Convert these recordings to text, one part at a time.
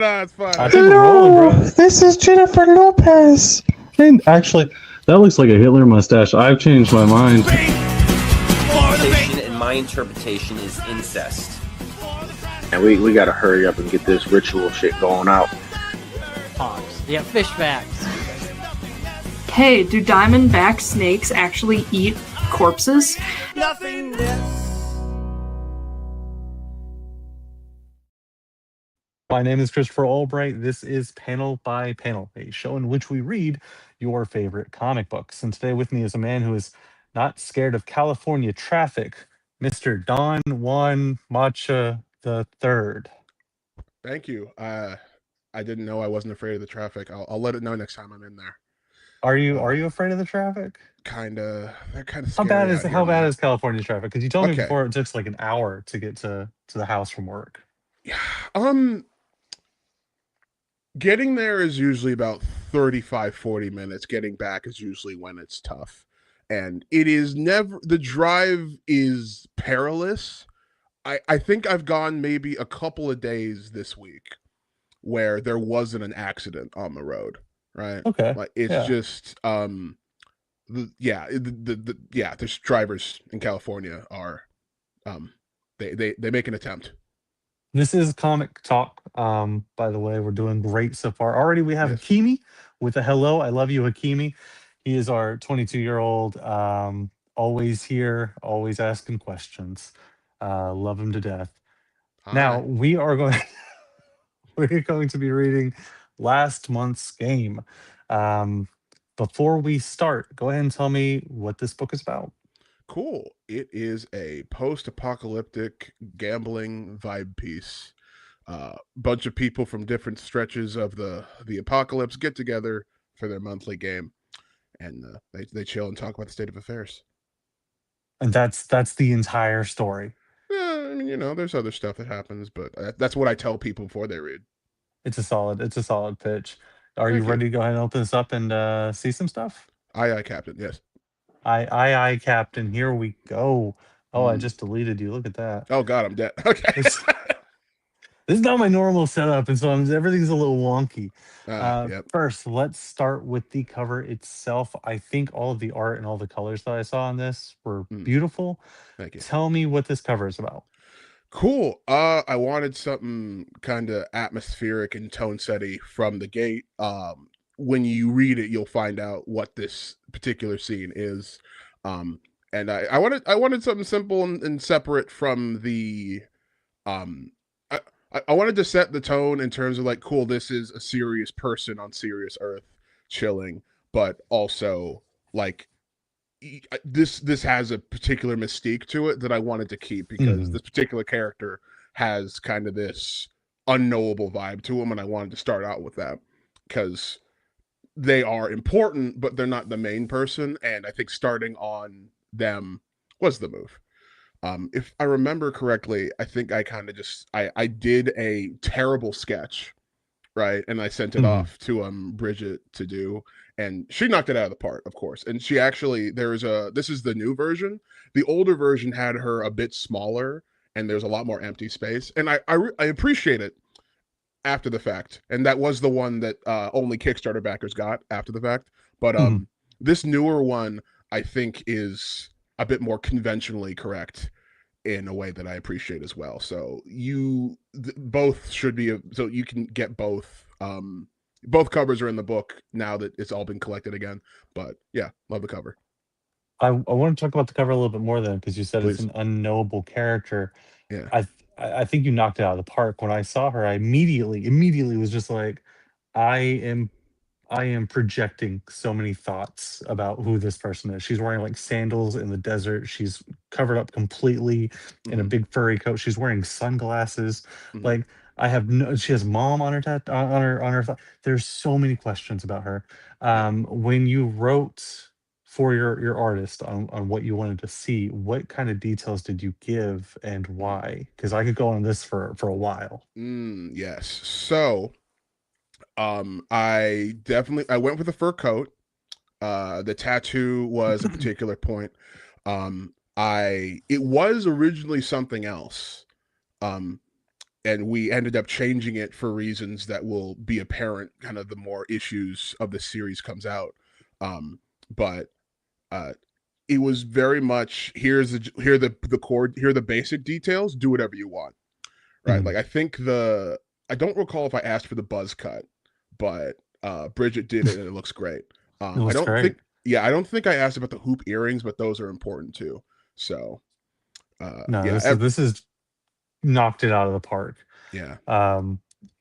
No, it's fine. I think we're rolling, bro. This is Jennifer Lopez. And actually, that looks like a Hitler mustache. I've changed my mind. And my interpretation is incest. And we gotta hurry up and get this ritual shit going out. Hogs. Yeah, fish facts. Hey, do diamondback snakes actually eat corpses? My name is Christopher Albright. This is Panel by Panel, a show in which we read your favorite comic books. And today with me is a man who is not scared of California traffic, Mr. Don Juan Mancha the Third. Thank you. I didn't know I wasn't afraid of the traffic. I'll let it know next time I'm in there. Are you afraid of the traffic? They're kind of How scary. bad is California traffic? Because you told me Okay. before it takes like an hour to get to the house from work. Yeah. Getting there is usually about 35, 40 minutes. Getting back is usually when it's tough. And it is never, the drive is perilous. I think I've gone maybe a couple of days this week where there wasn't an accident on the road, right? Okay. Like it's just there's drivers in California are they make an attempt. This is Comic Talk. By the way, we're doing great so far. Already we have Yes. Hakimi with a hello. I love you, Hakimi. He is our 22-year-old, always here, always asking questions. Love him to death. Now Hi. we're going to be reading last month's game. Before we start, go ahead and tell me what this book is about. Cool. It is a post-apocalyptic gambling vibe piece. Bunch of people from different stretches of the apocalypse get together for their monthly game, and they chill and talk about the state of affairs. And that's the entire story. I mean, there's other stuff that happens, but that's what I tell people before they read. It's a solid pitch. Are you Thank you. ready to go ahead and open this up and see some stuff? Aye, Captain. Yes. Aye, Captain. Here we go. Oh, I just deleted you. Look at that. Oh God, I'm dead. Okay. This is not my normal setup, and so everything's a little wonky. Yep. First, let's start with the cover itself. I think all of the art and all the colors that I saw on this were beautiful. Thank you. Tell me what this cover is about. Cool. I wanted something kind of atmospheric and tone setty from the gate. When you read it, you'll find out what this particular scene is. And I wanted something simple and separate from the I wanted to set the tone in terms of like, cool, this is a serious person on serious earth chilling, but also like this has a particular mystique to it that I wanted to keep because this particular character has kind of this unknowable vibe to him, and I wanted to start out with that because they are important, but they're not the main person, and I think starting on them was the move. If I remember correctly, I think I kind of just I did a terrible sketch, right? And I sent it off to Bridget to do, and she knocked it out of the park, of course. And she actually this is the new version. The older version had her a bit smaller, and there's a lot more empty space. And I appreciate it after the fact, and that was the one that only Kickstarter backers got after the fact. But this newer one, I think, is a bit more conventionally correct in a way that I appreciate as well. So both should be so you can get both. Both covers are in the book now that it's all been collected again. But yeah, love the cover. I want to talk about the cover a little bit more then, because you said Please. It's an unknowable character. Yeah. I think you knocked it out of the park. When I saw her, I immediately was just like, I am projecting so many thoughts about who this person is. She's wearing like sandals in the desert. She's covered up completely in a big furry coat. She's wearing sunglasses. Like she has mom on her. There's so many questions about her. When you wrote for your artist on what you wanted to see, what kind of details did you give and why? Because I could go on this for a while. Yes. So I went with a fur coat. The tattoo was a particular point. It was originally something else. and we ended up changing it for reasons that will be apparent kind of the more issues of the series comes out. But it was very much here the core, here are the basic details, do whatever you want, right? Like I think I don't recall if I asked for the buzz cut, but Bridget did it and it looks great. It I looks don't great. think I don't think I asked about the hoop earrings, but those are important too. So No, yeah, this is knocked it out of the park. yeah.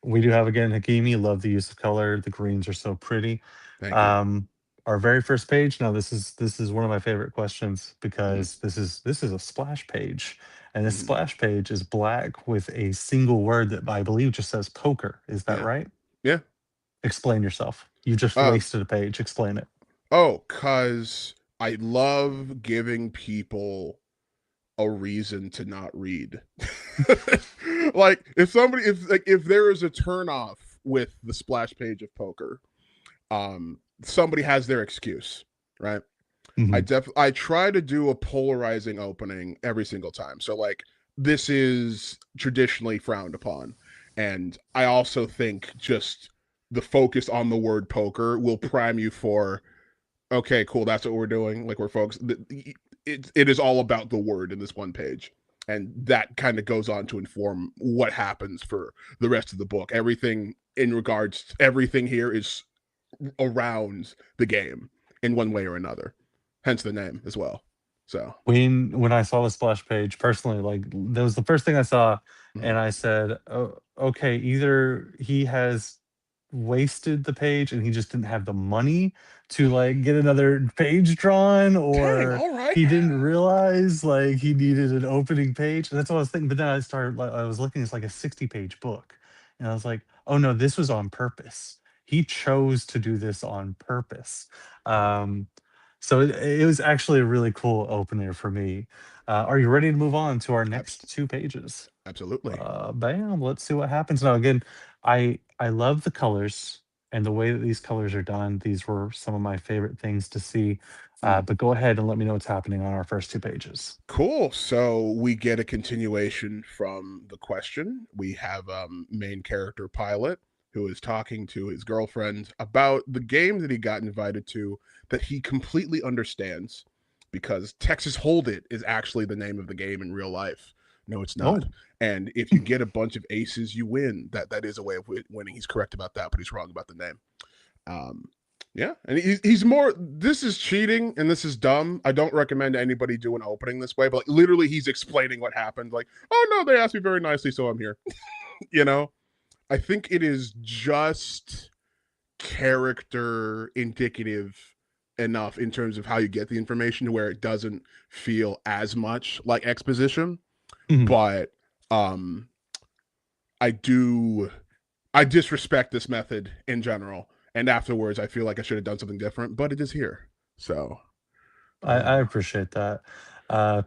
We do have again Hakimi. Love the use of color. The greens are so pretty. Thank you. Our very first page. Now this is one of my favorite questions Mhm. because this is a splash page, and this Mhm. splash page is black with a single word that I believe just says poker. Is that Yeah. right? Yeah. Explain yourself. You just Um. wasted a page. Explain it. Oh, cause I love giving people a reason to not read. Like if there is a turn off with the splash page of poker, somebody has their excuse, right? Mhm. I try to do a polarizing opening every single time. So like this is traditionally frowned upon. And I also think just the focus on the word poker will prime you for, okay, cool, that's what we're doing. Like we're focused. It is all about the word in this one page. And that kind of goes on to inform what happens for the rest of the book. Everything in regards to everything here is around the game in one way or another. Hence the name as well. So When I saw the splash page personally, like that was the first thing I saw, mhm. and I said, "Oh, okay, either he has wasted the page and he just didn't have the money to like get another page drawn, Dang, or all right. he didn't realize like he needed an opening page." And that's what I was thinking. But then I started, like, I was looking, it's like a 60-page book, and I was like, "Oh no, this was on purpose. He chose to do this on purpose." Um, so it was actually a really cool opener for me. Are you ready to move on to our Abs- next two pages? Absolutely. Bam. Let's see what happens. Now, again, I love the colors and the way that these colors are done. These were some of my favorite things to see. Mm. But go ahead and let me know what's happening on our first two pages. Cool. So we get a continuation from the question. We have main character Pilot who is talking to his girlfriend about the game that he got invited to that he completely understands because Texas Hold It is actually the name of the game in real life. No, it's not. Oh, And if you get a bunch of aces, you win. That is a way of winning. He's correct about that, but he's wrong about the name. Um, yeah, and he's more. This is cheating, and this is dumb. I don't recommend anybody do an opening this way. But like, literally, he's explaining what happened. Like, oh no, they asked me very nicely, so I'm here. You know, I think it is just character indicative enough in terms of how you get the information to where it doesn't feel as much like exposition. mhm. But um, I do I disrespect this method in general. And afterwards, I feel like I should have done something different, but it is here. So, I appreciate that.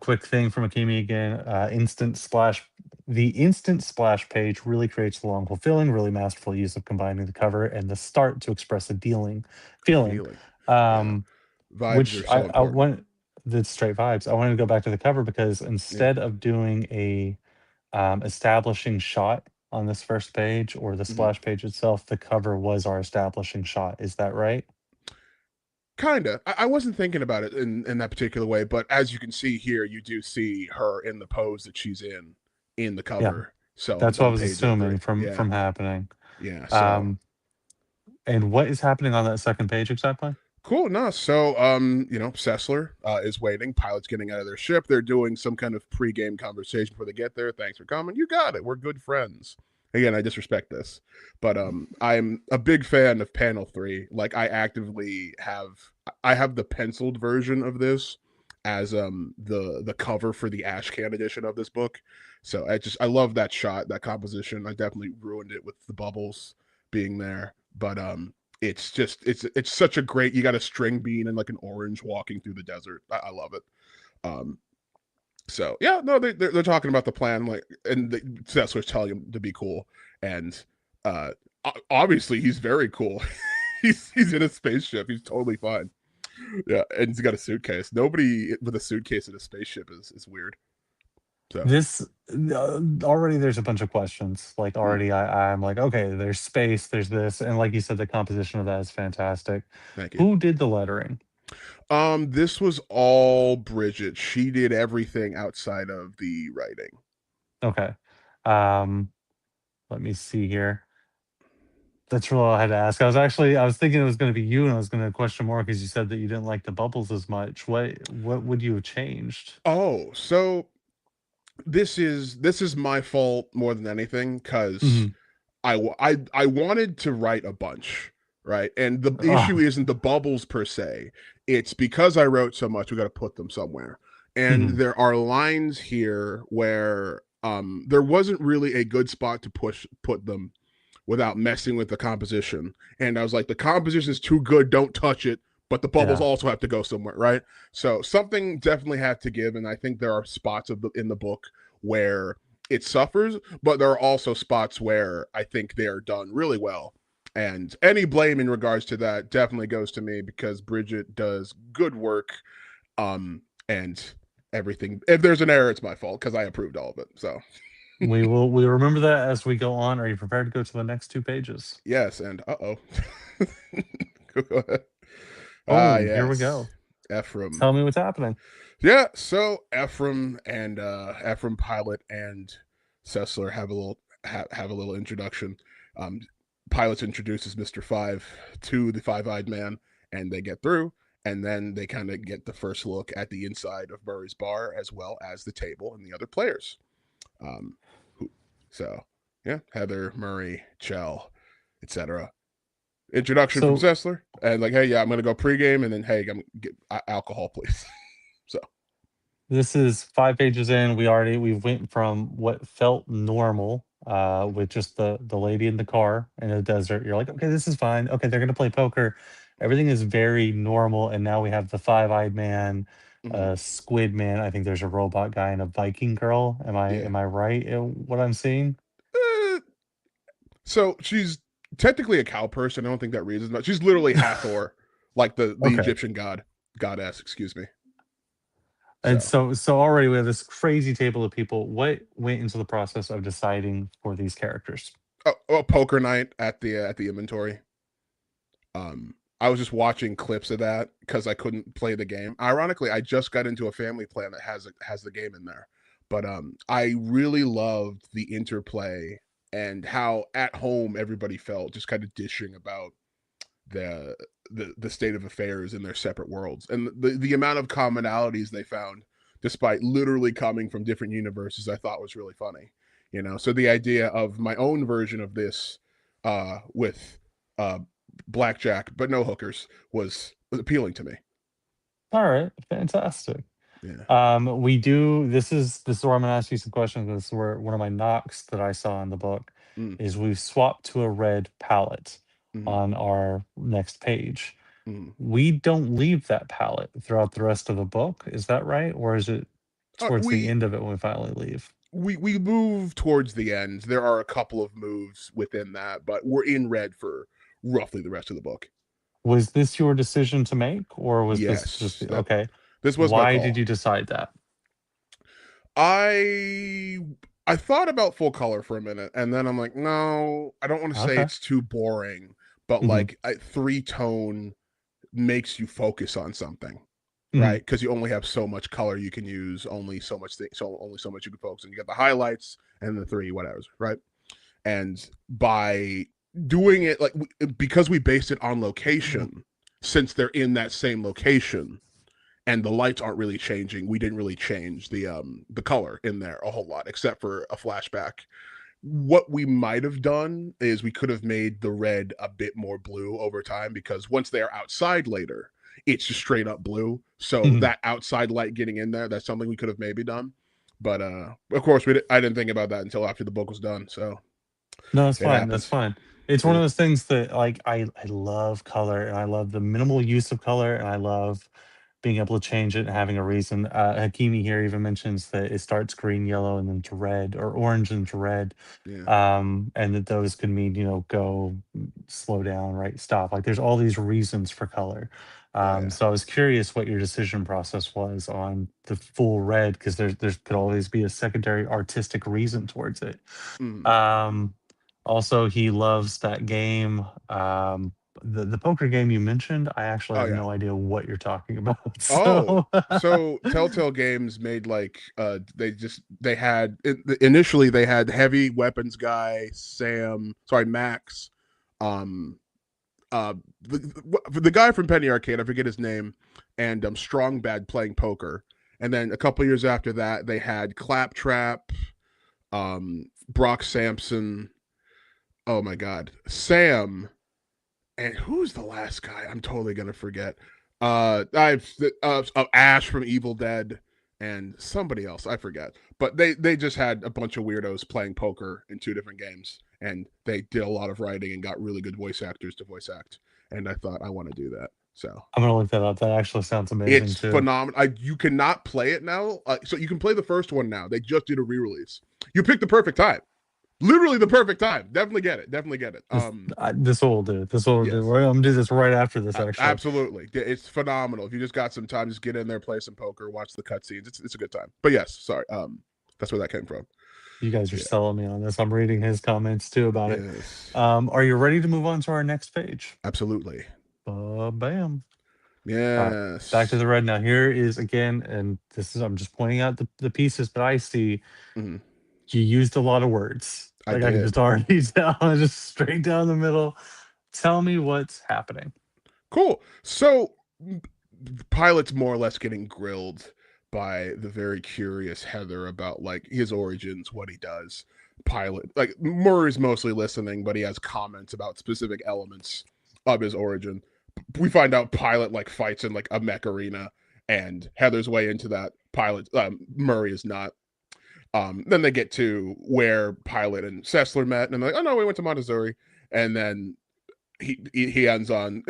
Quick thing from Akimi again. Instant splash. The instant splash page really creates the long fulfilling, really masterful use of combining the cover and the start to express a feeling. feeling. Yeah. Um, Vibes which are so I important. want the straight vibes. I wanted to go back to the cover because Yeah. instead of doing a establishing shot on this first page or the Mhm. splash page itself, the cover was our establishing shot. Is that right? Kinda. I wasn't thinking about it in that particular way, but as you can see here, you do see her in the pose that she's in the Yeah, cover. So that's what I on was page assuming 03. from Yeah. happening. Yeah. So Um, and what is happening on that second page exactly? cool. No. So Sessler is waiting. Pilot's getting out of their ship. They're doing some kind of pre-game conversation before they get there. Thanks for coming. You got it. We're good friends. Again, I disrespect this. But I'm a big fan of panel 3. Like I have the penciled version of this as the cover for the ash can edition of this book. So I love that shot, that composition. I definitely ruined it with the bubbles being there. But it's such a great, you got a string bean and like an orange walking through the desert. I love it. Um so yeah, no, they're talking about the plan, like, and that's what's telling him to be cool, and obviously he's very cool. He's in a spaceship. He's totally fine. Yeah, and he's got a suitcase. Nobody with a suitcase in a spaceship is weird. So This already there's a bunch of questions. Like mm, already I'm like, okay, there's space, there's this, and like you said, the composition of that is fantastic. thank you. Who did the lettering? This was all Bridget. She did everything outside of the writing. Okay. Um, let me see here. That's really all I had to ask. I was thinking it was going to be you, and I was going to question more because you said that you didn't like the bubbles as much. What would you have changed? Oh, so this is my fault more than anything because Hmm. I wanted to write a bunch, right? And the issue Oh, isn't the bubbles per se. It's because I wrote so much, we got to put them somewhere. And mhm. there are lines here where there wasn't really a good spot to put them without messing with the composition. And I was like, the composition is too good, don't touch it. But the bubbles Yeah. also have to go somewhere, right? So something definitely had to give, and I think there are spots in the book where it suffers, but there are also spots where I think they are done really well. And any blame in regards to that definitely goes to me because Bridget does good work. And everything. If there's an error, it's my fault because I approved all of it. So We remember that as we go on. Are you prepared to go to the next two pages? yes, and go ahead. Ah, Oh, here we yes, go. Tell Ephraim. me what's happening. Yeah, so Ephraim and Ephraim Pilot and Sessler have a little introduction. Um, Pilot introduces Mister Five to the Five-Eyed Man, and they get through, and then they kind of get the first look at the inside of Murray's bar as well as the table and the other players. Um, who, so yeah, Heather, Murray, Chell, etc. Introduction from So Sessler, and like, hey, yeah, I'm gonna go pregame, and then hey, I'm get alcohol, please. So this is 5 pages in. We went from what felt normal, with just the lady in the car in the desert. You're like, okay, this is fine. Okay, they're gonna play poker. Everything is very normal, and now we have the five-eyed man, mhm. squid man. I think there's a robot guy and a Viking girl. Yeah. Am I right in what I'm seeing? Uh, so she's technically a cow person. I don't think that reads as much. She's literally Hathor, like the Okay. Egyptian goddess. Excuse me. And So so already we have this crazy table of people. What went into the process of deciding for these characters? poker night at the inventory. I was just watching clips of that because I couldn't play the game. Ironically, I just got into a family plan that has the game in there, but I really loved the interplay and how at home everybody felt, just kind of dishing about the the state of affairs in their separate worlds and the amount of commonalities they found despite literally coming from different universes. I thought was really funny, so the idea of my own version of this with uh blackjack but no hookers was appealing to me. All right, fantastic. Yeah. We do. This is where I'm going to ask you some questions. This is where one of my knocks that I saw in the book Mm, is we've swapped to a red palette mm, on our next page. mm. We don't leave that palette throughout the rest of the book. Is that right, or is it towards the We end of it when we finally leave? we move towards the end. There are a couple of moves within that, but we're in red for roughly the rest of the book. Was this your decision to make, or was this just Yes, the, that okay? this was my Why did call. you decide that? I I thought about full color for a minute, and then I'm like, no, I don't want to say Okay. it's too boring, but Hmm. like three tone makes you focus on something, Hmm. right? Because you only have so much color you can use, only so much so only so much you can focus on. You got the highlights and the three whatever's, right? And by doing it like because we based it on location, since they're in that same location and the lights aren't really changing, we didn't really change the color in there a whole lot except for a flashback. What we might have done is we could have made the red a bit more blue over time because once they are outside later, it's just straight up blue. So Hmm. that outside light getting in there, that's something we could have maybe done. But of course, I didn't think about that until after the book was done. So No, that's it fine. That's happens. fine. It's one Yeah. of those things that like I love color and I love the minimal use of color and I love being able to change it and having a reason. Hakimi here even mentions that it starts green, yellow, and then to red, or orange and to red. Yeah. And that those could mean, go, slow down, right, stop. Like there's all these reasons for color. Yeah. So I was curious what your decision process was on the full red, because there's could always be a secondary artistic reason towards it. Mm. Also, he loves that game. The poker game you mentioned, I actually Oh have yeah. no idea what you're talking about. Oh, So so Telltale Games made like they had initially they had heavy weapons guy Max, um the guy from Penny Arcade, I forget his name, and Strong Bad playing poker. And then a couple years after that, they had Claptrap, Brock Sampson. Oh my God, Sam, and who's the last guy? I'm totally gonna forget. Ash from Evil Dead and somebody else, I forget. But they just had a bunch of weirdos playing poker in 2 different games, and they did a lot of writing and got really good voice actors to voice act. And I thought I want to do that. So I'm gonna look that up. That actually sounds amazing it's too. phenomenal. You cannot play it now, so you can play the first one now. They just did a re-release. You picked the perfect time. Literally the perfect time. Definitely get it. Definitely get it. This will do. This will Yes. do. I'm gonna do this right after this. Actually, absolutely, it's phenomenal. If you just got some time, just get in there, play some poker, watch the cutscenes. It's a good time. But yes, sorry. That's where that came from. you guys are selling me on this. I'm reading his comments too about Yes. it. Are you ready to move on to our next page? Absolutely. Bam. Yes. Back to the red now. Here is again, and this is I'm just pointing out the pieces that I see. Mhm. You used a lot of words. I I can did. just already tell. Just straight down the middle. Tell me what's happening. Cool. So, Pilot's more or less getting grilled by the very curious Heather about like his origins, what he does. Pilot, like Murray's mostly listening, but he has comments about specific elements of his origin. We find out Pilot like fights in like a mech arena, and Heather's way into that. Murray is not. Then they get to where Pilot and Sessler met, and I'm like, oh no, we went to Montessori, and then he ends on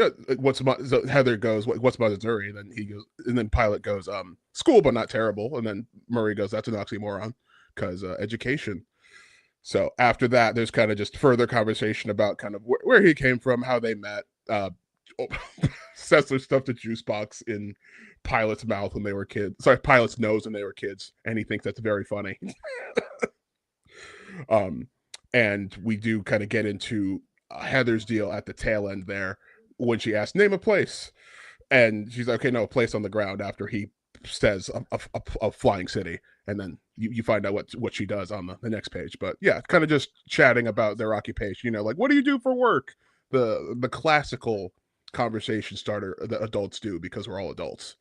so Heather goes, what's Montessori? And then he goes, and then Pilot goes, school but not terrible, and then Murray goes, that's an oxymoron because education. So after that, there's kind of just further conversation about kind of where he came from, how they met. Sessler stuffed a juice box in Pilot's mouth when they were kids. Sorry, Pilot's nose when they were kids, and he thinks that's very funny. And we do kind of get into Heather's deal at the tail end there when she asks, name a place. And she's like, okay, no, a place on the ground, after he says a flying city. And then you find out what she does on the next page. But yeah, kind of just chatting about their occupation, like, what do you do for work? The classical conversation starter that adults do because we're all adults.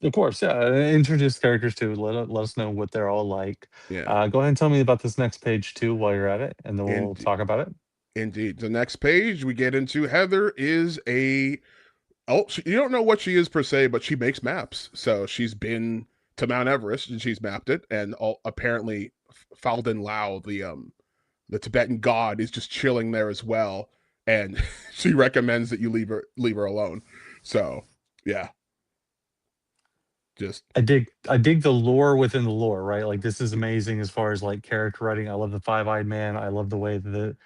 Of course, yeah. Introduce characters too. Let us know what they're all like. Yeah. Go ahead and tell me about this next page too while you're at it, and then we'll talk about it. Indeed. The next page we get into, Heather is you don't know what she is per se, but she makes maps. So she's been to Mount Everest and she's mapped it, and apparently Falden Lao, the Tibetan god, is just chilling there as well, and she recommends that you leave her alone. So yeah, just I dig the lore within the lore, right? Like this is amazing as far as like character writing. I love the five-eyed man. I love the way that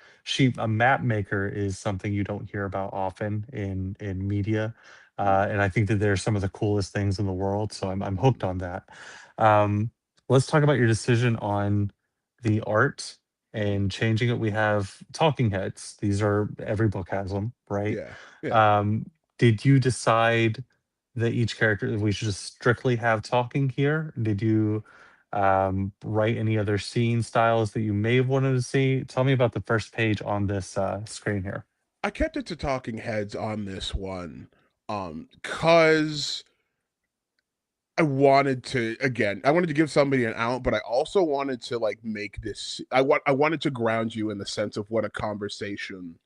a map maker is something you don't hear about often in media. And I think that they're some of the coolest things in the world. So I'm hooked on that. Let's talk about your decision on the art and changing it. We have talking heads. These are every book has them, right? yeah. Did you decide that each character we should just strictly have talking here? Did you write any other scene styles that you may have wanted to see? Tell me about the first page on this screen here. I kept it to talking heads on this one, because I wanted to give somebody an out, but I also wanted to like make this. I wanted to ground you in the sense of what a conversation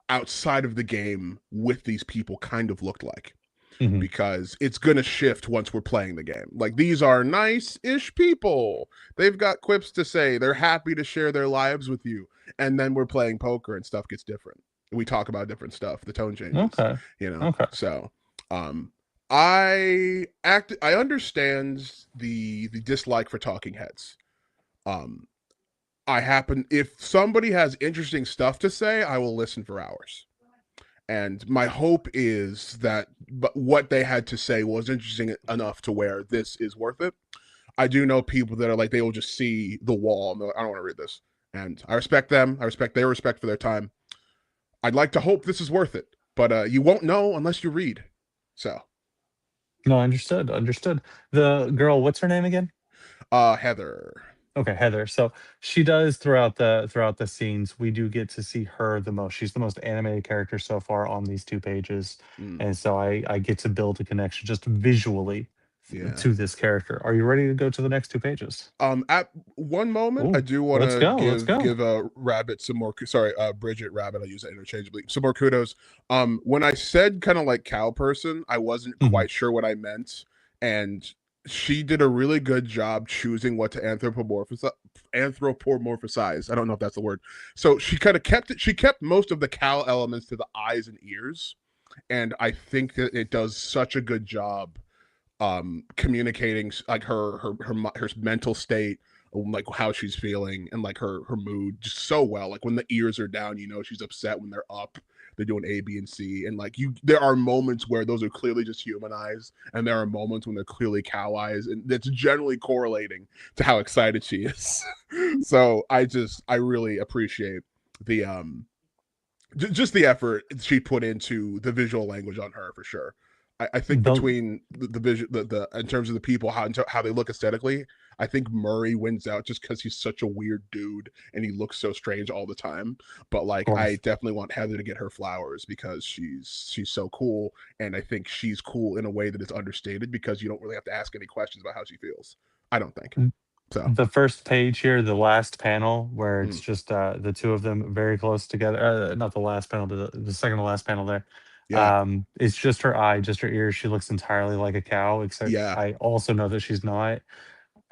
outside of the game with these people kind of looked like. Mhm. Because it's going to shift once we're playing the game. Like, these are nice-ish people. They've got quips to say. They're happy to share their lives with you. And then we're playing poker and stuff gets different. We talk about different stuff. The tone changes. Okay. Okay. So, I understand the dislike for talking heads. Um, I happen if somebody has interesting stuff to say, I will listen for hours. And my hope is that but what they had to say was interesting enough to where this is worth it. I do know people that are like they will just see the wall and like, I don't want to read this. And I respect them. I respect their respect for their time. I'd like to hope this is worth it, but you won't know unless you read. So, No, understood. Understood. The girl, what's her name again? Heather. Okay, Heather. So she does throughout the scenes, we do get to see her the most. She's the most animated character so far on these 2 pages, Mm, and so I get to build a connection just visually yeah. to this character. Are you ready to go to the next 2 pages? At one moment, I Oh, do want let's to go. Let's go. give a Rabbit some more. Sorry, Bridget Rabbit. I use that interchangeably. Some more kudos. When I said kind of like cow person, I wasn't Mhm. quite sure what I meant, and she did a really good job choosing what to anthropomorphize. I don't know if that's the word. So she kind of kept it. She kept most of the cow elements to the eyes and ears, and I think that it does such a good job communicating like her mental state, like how she's feeling and like her mood just so well. Like when the ears are down, you know she's upset. When they're up, they're doing A, B, and C. And like there are moments where those are clearly just human eyes, and there are moments when they're clearly cow eyes, and that's generally correlating to how excited she is. So I really appreciate the just the effort she put into the visual language on her for sure. I think The between the vision, the in terms of the people how they look aesthetically, I think Murray wins out just because he's such a weird dude and he looks so strange all the time. But Of like, I course. definitely want Heather to get her flowers because she's so cool, and I think she's cool in a way that is understated because you don't really have to ask any questions about how she feels. I don't think so. The first page here, the last panel, where it's Mm, just the two of them very close together. Not the last panel, but the second to last panel there. yeah, It's just her eye, just her ears. She looks entirely like a cow, except yeah, I also know that she's not.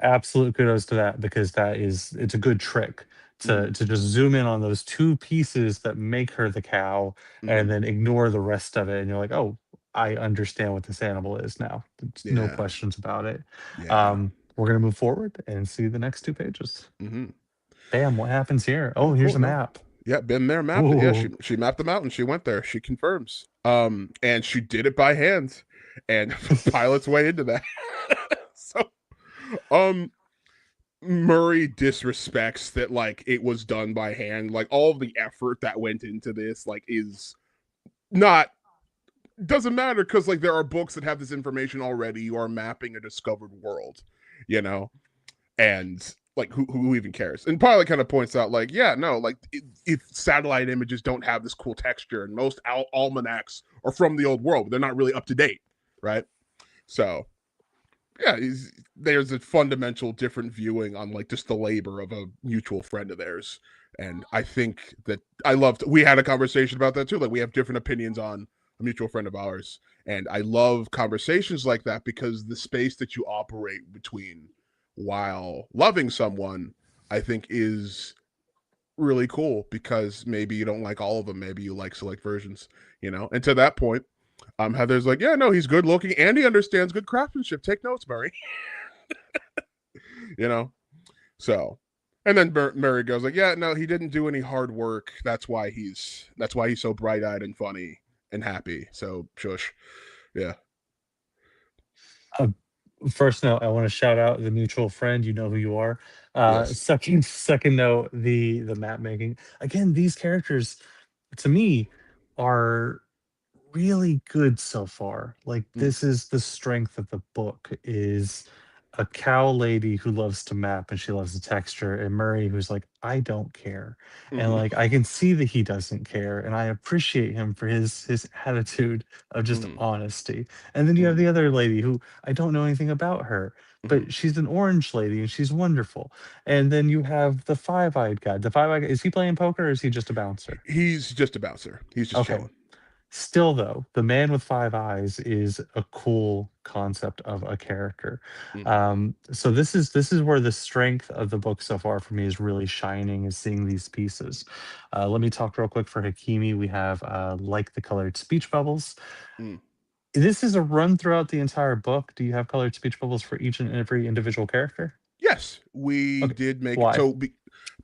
Absolute kudos to that because it's a good trick mm, to just zoom in on those 2 pieces that make her the cow and mm, then ignore the rest of it. And you're like, oh, I understand what this animal is now. There's no yeah, questions about it. yeah. We're gonna move forward and see the next 2 pages. Hmm. Bam, what happens here? Oh, Yeah, here's cool. a No, map. yeah, been there, mapped it. Yeah, Ooh, she mapped them out and she went there. She confirms. And she did it by hand, and pilot's way into that. So, um, Murray disrespects that like it was done by hand. Like all the effort that went into this, like, is not doesn't matter because like there are books that have this information already. You are mapping a discovered world, you know, and like who even cares? And Pilot kind of points out like, yeah, no, like if satellite images don't have this cool texture, and most almanacs are from the old world, they're not really up to date, right? So yeah, there's a fundamental different viewing on like just the labor of a mutual friend of theirs. And I think that we had a conversation about that too. Like we have different opinions on a mutual friend of ours. And I love conversations like that because the space that you operate between while loving someone, I think is really cool because maybe you don't like all of them. Maybe you like select versions, you know? And to that point, Heather's like, yeah, no, he's good looking and he understands good craftsmanship. Take notes, Murray. You know? So, and then Murray goes like, yeah, no, he didn't do any hard work. That's why he's so bright eyed and funny and happy. So shush. Yeah. uh, first note, I want to shout out the mutual friend. You know who you are. Yes. Second note, the map making. Again, these characters to me are really good so far. Like Mm, this is the strength of the book is a cow lady who loves to map and she loves the texture and Murray who's like I don't care. And mm-hmm, like I can see that he doesn't care and I appreciate him for his attitude of just mm-hmm, honesty. And then you have mm-hmm, the other lady who I don't know anything about her, mm-hmm. but she's an orange lady and she's wonderful. And then you have the five-eyed guy. The five-eyed guy, is he playing poker or is he just a bouncer? He's just a bouncer. He's just Okay. chilling. Still, though, the man with 5 eyes is a cool concept of a character. Mm-hmm, So this is where the strength of the book so far for me is really shining, is seeing these pieces. Let me talk real quick for Hakimi. We have like the colored speech bubbles. mm, This is a run throughout the entire book. Do you have colored speech bubbles for each and every individual character? Yes, we Okay. did make it. Why? So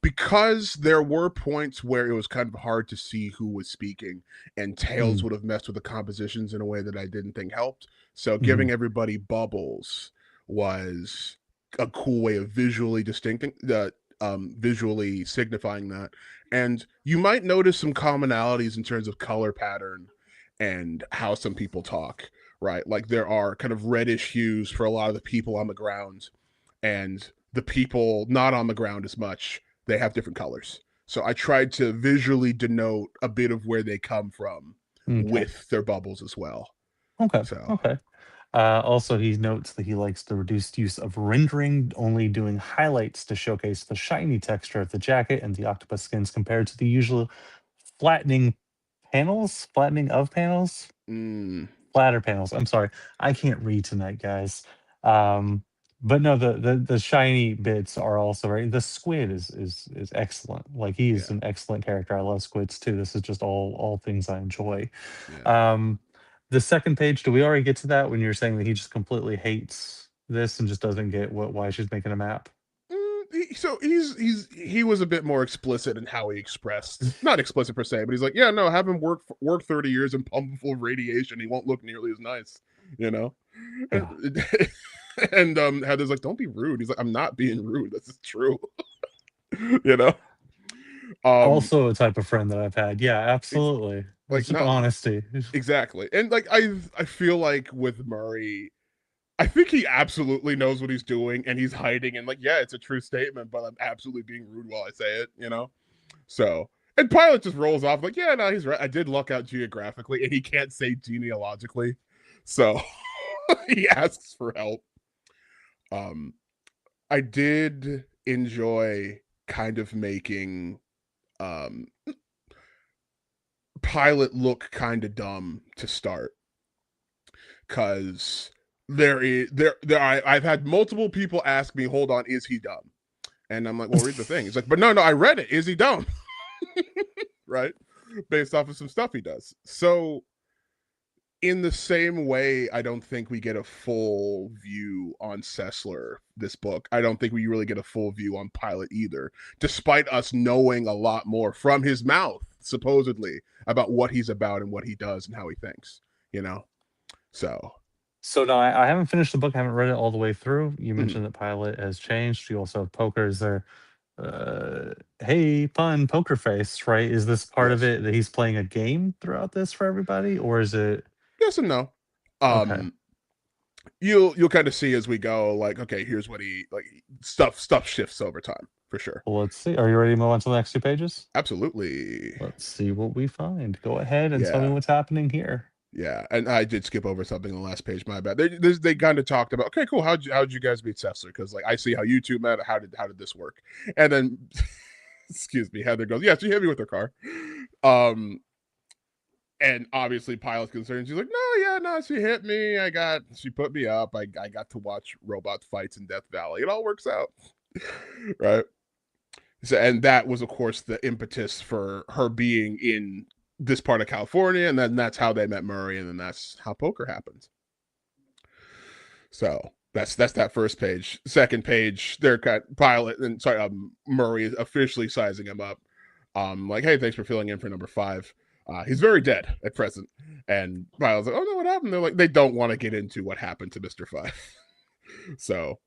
because there were points where it was kind of hard to see who was speaking, and Tails Mm, would have messed with the compositions in a way that I didn't think helped. So mhm. giving everybody bubbles was a cool way of visually distincting the visually signifying that. And you might notice some commonalities in terms of color pattern and how some people talk, right? Like there are kind of reddish hues for a lot of the people on the ground, and the people not on the ground as much, they have different colors. So I tried to visually denote a bit of where they come from Okay. with their bubbles as well. Okay. So Okay. Also, he notes that he likes the reduced use of rendering, only doing highlights to showcase the shiny texture of the jacket and the octopus skins compared to the usual flattening flattening of panels, mm, flatter panels. I'm sorry, I can't read tonight, guys. Um, but no, the shiny bits are also right. The squid is excellent. Like he is yeah, an excellent character. I love squids too. This is just all things I enjoy. yeah. Um, the second page, do we already get to that when you're saying that he just completely hates this and just doesn't get why she's making a map? So he was a bit more explicit in how he expressed, not explicit per se, but he's like, yeah, no, have him work 30 years and pump full of radiation. He won't look nearly as nice, you know. Yeah. And Heather's like, don't be rude. He's like, I'm not being rude. This is true, you know. Um, Also a type of friend that I've had. Yeah, absolutely. like It's just no, honesty. exactly. And like I feel like with Murray, I think he absolutely knows what he's doing and he's hiding, and like, yeah, it's a true statement, but I'm absolutely being rude while I say it, you know? So, and Pilot just rolls off like, yeah, no, he's right. I did luck out geographically, and he can't say genealogically. So he asks for help. Um, I did enjoy kind of making um Pilot look kind of dumb to start, because I've had multiple people ask me, hold on, is he dumb? And I'm like, well, read the thing. He's like, but no, I read it. Is he dumb? Right? Based off of some stuff he does. So in the same way, I don't think we get a full view on Sessler this book. I don't think we really get a full view on Pilot either, despite us knowing a lot more from his mouth, supposedly, about what he's about and what he does and how he thinks, you know? So, So no, I haven't finished the book. I haven't read it all the way through. You mhm, mentioned that Pilot has changed. You also have Poker. Is there hey, fun poker face, right? Is this part of yes. it that he's playing a game throughout this for everybody, or is it Yes and no. okay? Um, you'll kind of see as we go, like, okay, here's what he like, stuff shifts over time for sure. Well, let's see. Are you ready to move on to the next two pages? Absolutely. Let's see what we find. Go ahead and tell me Yeah. what's happening here. Yeah, and I did skip over something on the last page. My bad. They kind of talked about, okay, cool. How'd you guys meet Sessler? Because like I see how you two met. How did this work? And then, excuse me, Heather goes, yeah, she hit me with her car. Um, and obviously Pilot's concerned. She's like, no, she hit me. She put me up. I got to watch robot fights in Death Valley. It all works out, right? So, and that was, of course, the impetus for her being in this part of California, and then that's how they met Murray, and then that's how poker happens. So that's that first page. Second page, they're got Pilot and Murray is officially sizing him up. Like, hey, thanks for filling in for number 5. He's very dead at present. And Pilot's like, oh no, what happened? They're like, they don't want to get into what happened to Mr. 5. So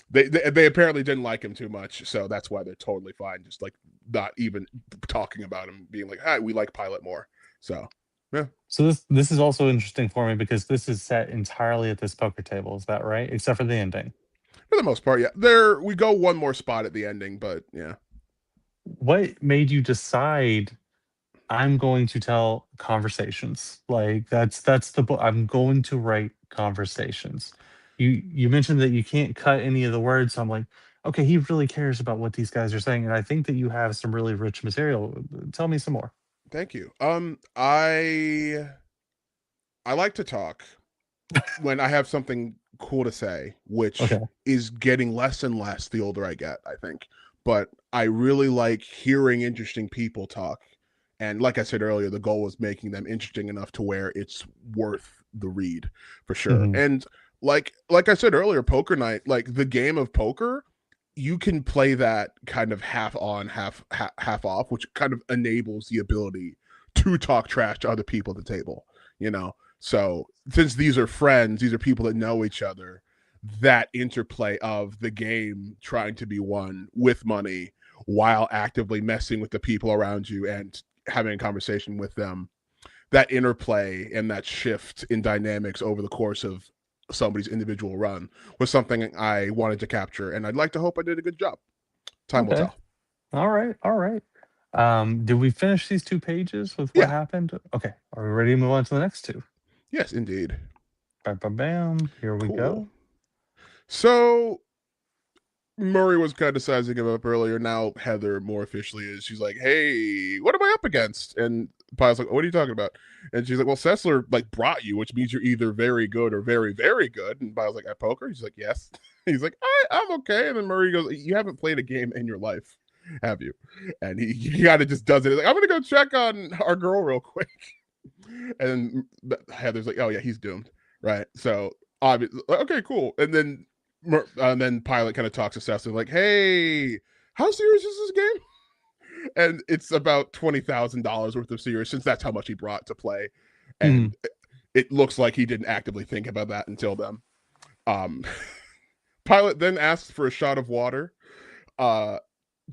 they apparently didn't like him too much, so that's why they're totally fine, just like not even talking about him, being like, "Hi, we like Pilot more." So, yeah, So this is also interesting for me because this is set entirely at this poker table. Is that right? Except for the ending. for the most part, yeah. There we go, one more spot at the ending, but yeah. What made you decide I'm going to tell conversations? Like that's the book. I'm going to write conversations. You mentioned that you can't cut any of the words. So I'm like, okay, he really cares about what these guys are saying, and I think that you have some really rich material. Tell me some more. Thank you. I like to talk when I have something cool to say, which Okay. is getting less and less the older I get, I think. But I really like hearing interesting people talk And like I said earlier, the goal was making them interesting enough to where it's worth the read for sure. Mhm. And like I said earlier, poker night, like the game of poker, you can play that kind of half on, half off, which kind of enables the ability to talk trash to other people at the table, you know. So since these are friends, these are people that know each other, that interplay of the game trying to be won with money while actively messing with the people around you and having a conversation with them, that interplay and that shift in dynamics over the course of somebody's individual run was something I wanted to capture, and I'd like to hope I did a good job. Time will Okay. tell. All right. All right. Did we finish these 2 pages with what Yeah. happened? Okay. Are we ready to move on to the next 2? Yes, indeed. Bam, bam, bam. Here we Cool. go. So Murray was kind of sizing him up earlier. Now Heather more officially is. She's like, "Hey, what am I up against?" And Pile's like, "What are you talking about?" And she's like, "Well, Sessler like brought you, which means you're either very good or very, very good." And Pile's like, "At poker?" He's like, "Yes." He's like, I'm okay." And then Murray goes, "You haven't played a game in your life, have you?" And he kind of just does it. He's like, "I'm gonna go check on our girl real quick." And Heather's like, "Oh yeah, he's doomed, right?" So obviously, okay, cool. And then Pilot kind of talks to Cecily like, "Hey, how serious is this game?" And it's about $20,000 worth of serious, since that's how much he brought to play. Mhm. And it looks like he didn't actively think about that until then. Um, Pilot then asks for a shot of water. Uh,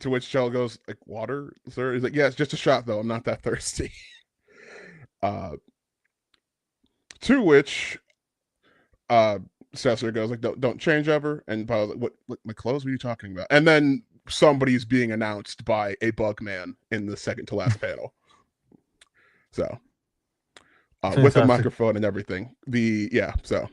to which Shell goes, like, "Water, sir?" He's like, "Yeah, it's just a shot, though. I'm not that thirsty." Uh, to which uh Cesar goes like, don't change ever. And Paul's like, what my clothes, what are you talking about? And then somebody's being announced by a bug man in the second to last panel. So with a Fantastic. microphone and everything. So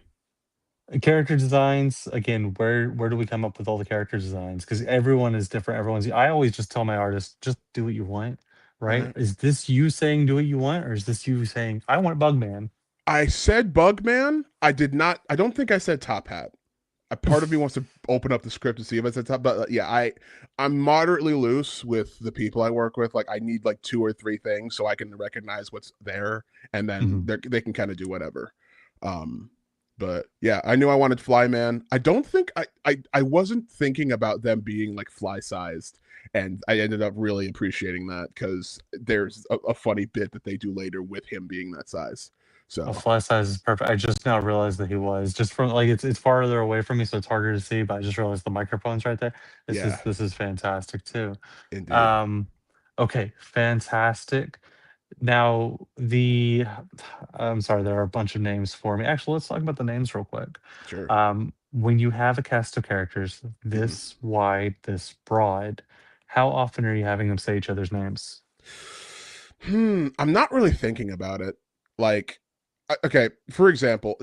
Character designs, again, where do we come up with all the character designs? Because everyone is different. I always just tell my artists, just do what you want, right? Is this you saying do what you want, or is this you saying I want Bugman? I said bug man. I don't think I said top hat. A part of me wants to open up the script to see if I said top, but yeah, I'm moderately loose with the people I work with. Like I need like 2 or 3 things so I can recognize what's there, and then Mhm. they can kind of do whatever. Um, but yeah, I knew I wanted Flyman. I don't think I wasn't thinking about them being like fly sized, and I ended up really appreciating that because there's a funny bit that they do later with him being that size. A So flat size is perfect. I just now realized that he was just from like it's farther away from me, so it's harder to see. But I just realized the microphone's right there. yeah, This is fantastic too. indeed, Um, okay, fantastic. Now the I'm sorry, there are a bunch of names for me. Actually, let's talk about the names real quick. sure. When you have a cast of characters Mhm. this wide, this broad, how often are you having them say each other's names? I'm not really thinking about it. Like, okay, for example,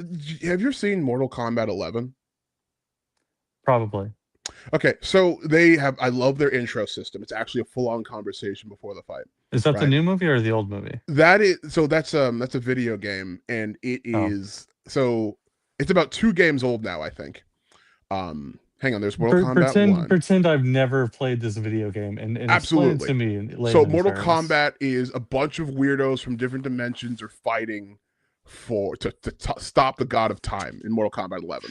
have you seen Mortal Kombat 11? Probably. Okay, so they have. I love their intro system. It's actually a full-on conversation before the fight, Is that the right? new movie or the old movie? That's a video game, and it Oh. is so it's about 2 games old now, I think. Hang on, there's Mortal Kombat 1. Pretend I've never played this video game and explain it to Absolutely. me in So layman's Mortal terms. Kombat is a bunch of weirdos from different dimensions are fighting to stop the god of time in Mortal Kombat 11,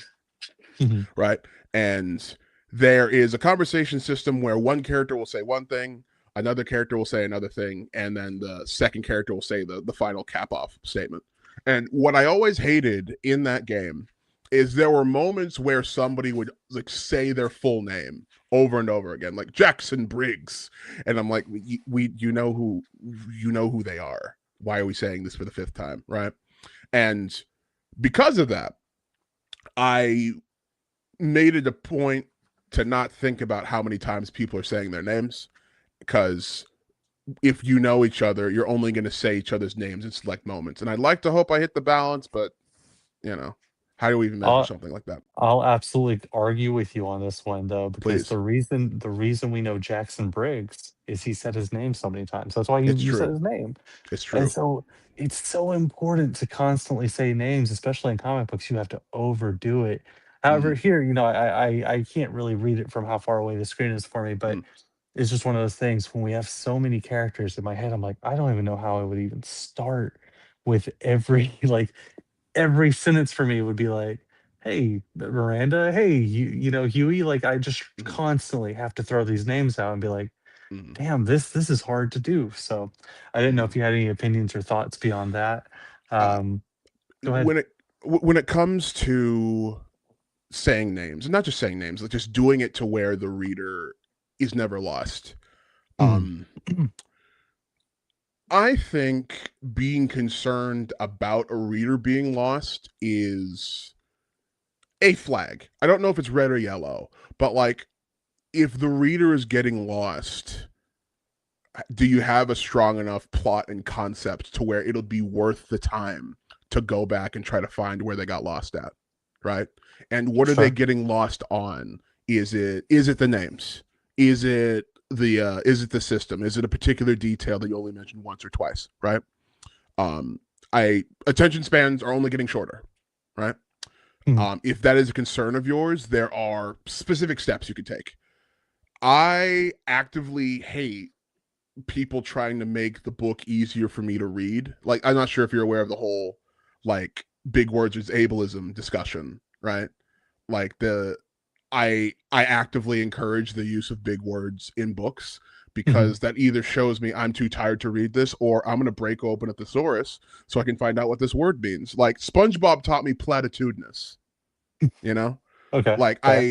Mhm. right? And there is a conversation system where one character will say one thing, another character will say another thing, and then the second character will say the final cap off statement. And what I always hated in that game is there were moments where somebody would like say their full name over and over again, like Jackson Briggs, and I'm like, we you know who they are. Why are we saying this for the 5th time, right? And because of that, I made it a point to not think about how many times people are saying their names, because if you know each other, you're only going to say each other's names in select moments. And I'd like to hope I hit the balance, but you know, how do we even measure I'll something like that? I'll absolutely argue with you on this one though, because Please. the reason we know Jackson Briggs is he said his name so many times. That's why It's you said true. his name. It's And true. so it's so important to constantly say names, especially in comic books. You have to overdo it. However, Mm-hmm. here, I can't really read it from how far away the screen is for me, but Mm-hmm. it's just one of those things when we have so many characters in my head, I'm like, I don't even know how I would even start with every like every sentence for me would be like, hey, Miranda, hey, Huey. Like I just Mhm, constantly have to throw these names out and be like, mhm, damn, this is hard to do. So I didn't know mhm. if you had any opinions or thoughts beyond that. Uh, Um, Go ahead. when it comes to saying names, and not just saying names, like just doing it to where the reader is never lost. Mhm. Um, I think being concerned about a reader being lost is a flag. I don't know if it's red or yellow, but like if the reader is getting lost, do you have a strong enough plot and concept to where it'll be worth the time to go back and try to find where they got lost at, right? And what are they Sure. getting lost on? Is it the names? Is it the system? Is it a particular detail that you only mentioned once or twice, right? Um, I attention spans are only getting shorter, right? Mhm. If that is a concern of yours, there are specific steps you could take. I actively hate people trying to make the book easier for me to read. Like, I'm not sure if you're aware of the whole like big words is ableism discussion, right? Like I actively encourage the use of big words in books Mhm. because that either shows me I'm too tired to read this or I'm going to break open a thesaurus so I can find out what this word means. Like SpongeBob taught me platitudinous, you know? Okay. Like Fair.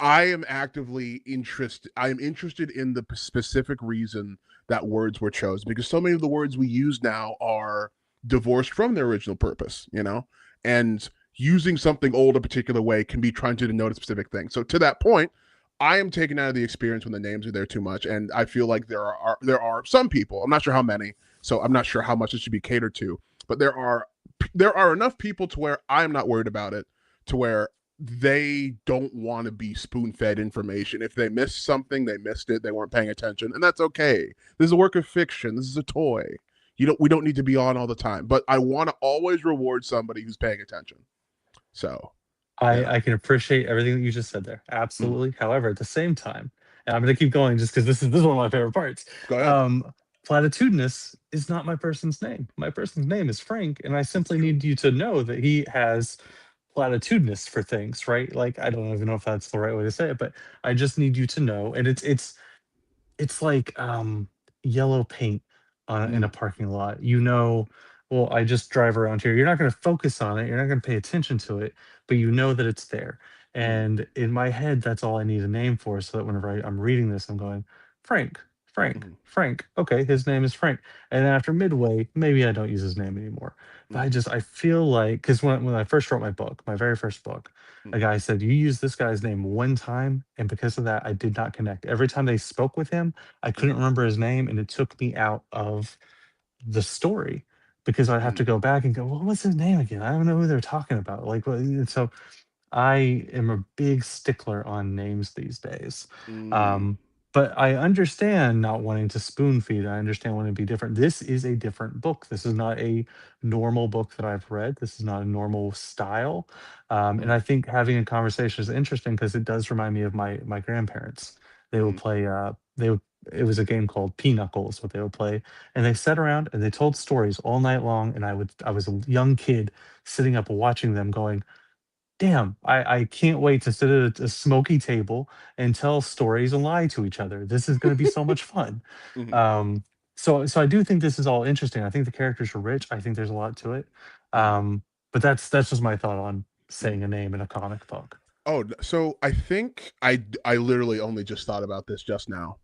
I am actively interested. I am interested in the specific reason that words were chosen because so many of the words we use now are divorced from their original purpose, and using something old a particular way can be trying to denote a specific thing. So to that point, I am taken out of the experience when the names are there too much, and I feel like there are some people. I'm not sure how many, so I'm not sure how much it should be catered to, but there are enough people to where I'm not worried about it, to where they don't want to be spoon-fed information. If they missed something, they missed it. They weren't paying attention, and that's okay. This is a work of fiction. This is a toy. We don't need to be on all the time. But I want to always reward somebody who's paying attention. So, yeah. I can appreciate everything that you just said there. Mhm. Absolutely. However, at the same time, and I'm going to keep going just because this is one of my favorite parts. Go ahead. Platitudinous is not my person's name. My person's name is Frank, and I It's simply true. need you to know that he has platitudinous for things, right? Like I don't even know if that's the right way to say it, but I just need you to know, and it's like yellow paint in a Mm, parking lot. Well, I just drive around here. You're not going to focus on it. You're not going to pay attention to it, but you know that it's there. mm, And in my head, that's all I need a name for. So that whenever I'm reading this, I'm going, Frank, Frank, mm, Frank. Okay, his name is Frank. And then after midway, maybe I don't use his name anymore. But mm, I feel like, because when I first wrote my book, my very first book, a mm, guy said, you use this guy's name one time. And because of that, I did not connect. Every time they spoke with him, I couldn't mm, remember his name, and it took me out of the story because I'd have to mm, go back and go, "What was his name again? I don't know who they're talking about." Like, so I am a big stickler on names these days. mm, Um, but I understand not wanting to spoon feed. I understand wanting to be different. This is a different book. This is not a normal book that I've read. This is not a normal style. And I mm, think having a conversation is interesting because it does remind me of my grandparents. They would mm, play. They would. It was a game called Pinocchles. What they would play, and they sat around and they told stories all night long. And I was a young kid sitting up watching them, going, damn, I can't wait to sit at a smoky table and tell stories and lie to each other. This is going to be so much fun. mm, Um, so I do think this is all interesting. I think the characters are rich. I think there's a lot to it. mm, But that's just my thought on saying mm. a name in a comic book. Oh, so I think I literally only just thought about this just now.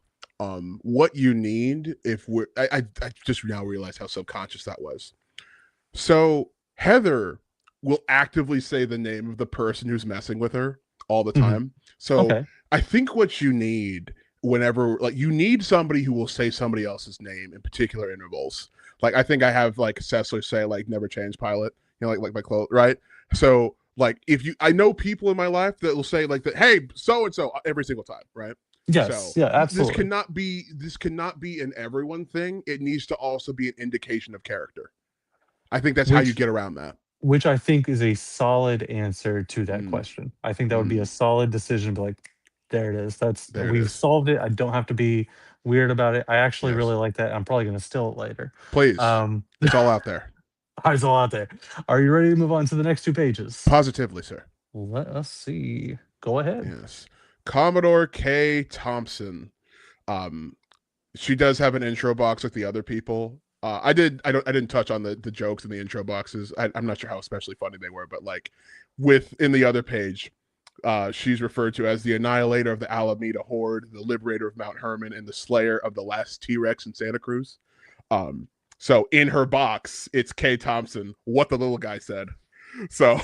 What you need if I just now realized how subconscious that was. So Heather will actively say the name of the person who's messing with her all the Mhm. time. So Okay. I think what you need whenever like you need somebody who will say somebody else's name in particular intervals. Like I think I have like Cecily say like never change pilot, like my clothes, right? So like if you I know people in my life that will say like that, hey, so and so every single time, right? Yes. So Yeah. this Absolutely. cannot be an everyone thing. It needs to also be an indication of character. I think that's how you Which get around that. which I think is a solid answer to that Mm, question. I think that would be a mm, solid decision. To be like, There it is. There it We've is. solved it. I don't have to be weird about it. I actually Yes. really like that. I'm probably gonna steal it later. Please. It's all out there. Eyes all out there. Are you ready to move on to the next 2 pages? Positively, sir. Let us see. Go ahead. Yes. Commodore K. Thompson. Um, she does have an intro box like the other people. I didn't touch on the jokes in the intro boxes. I'm not sure how especially funny they were, but like in the other page, she's referred to as the annihilator of the Alameda Horde, the liberator of Mount Herman, and the slayer of the last T-Rex in Santa Cruz. So in her box, it's K. Thompson, what the little guy said. So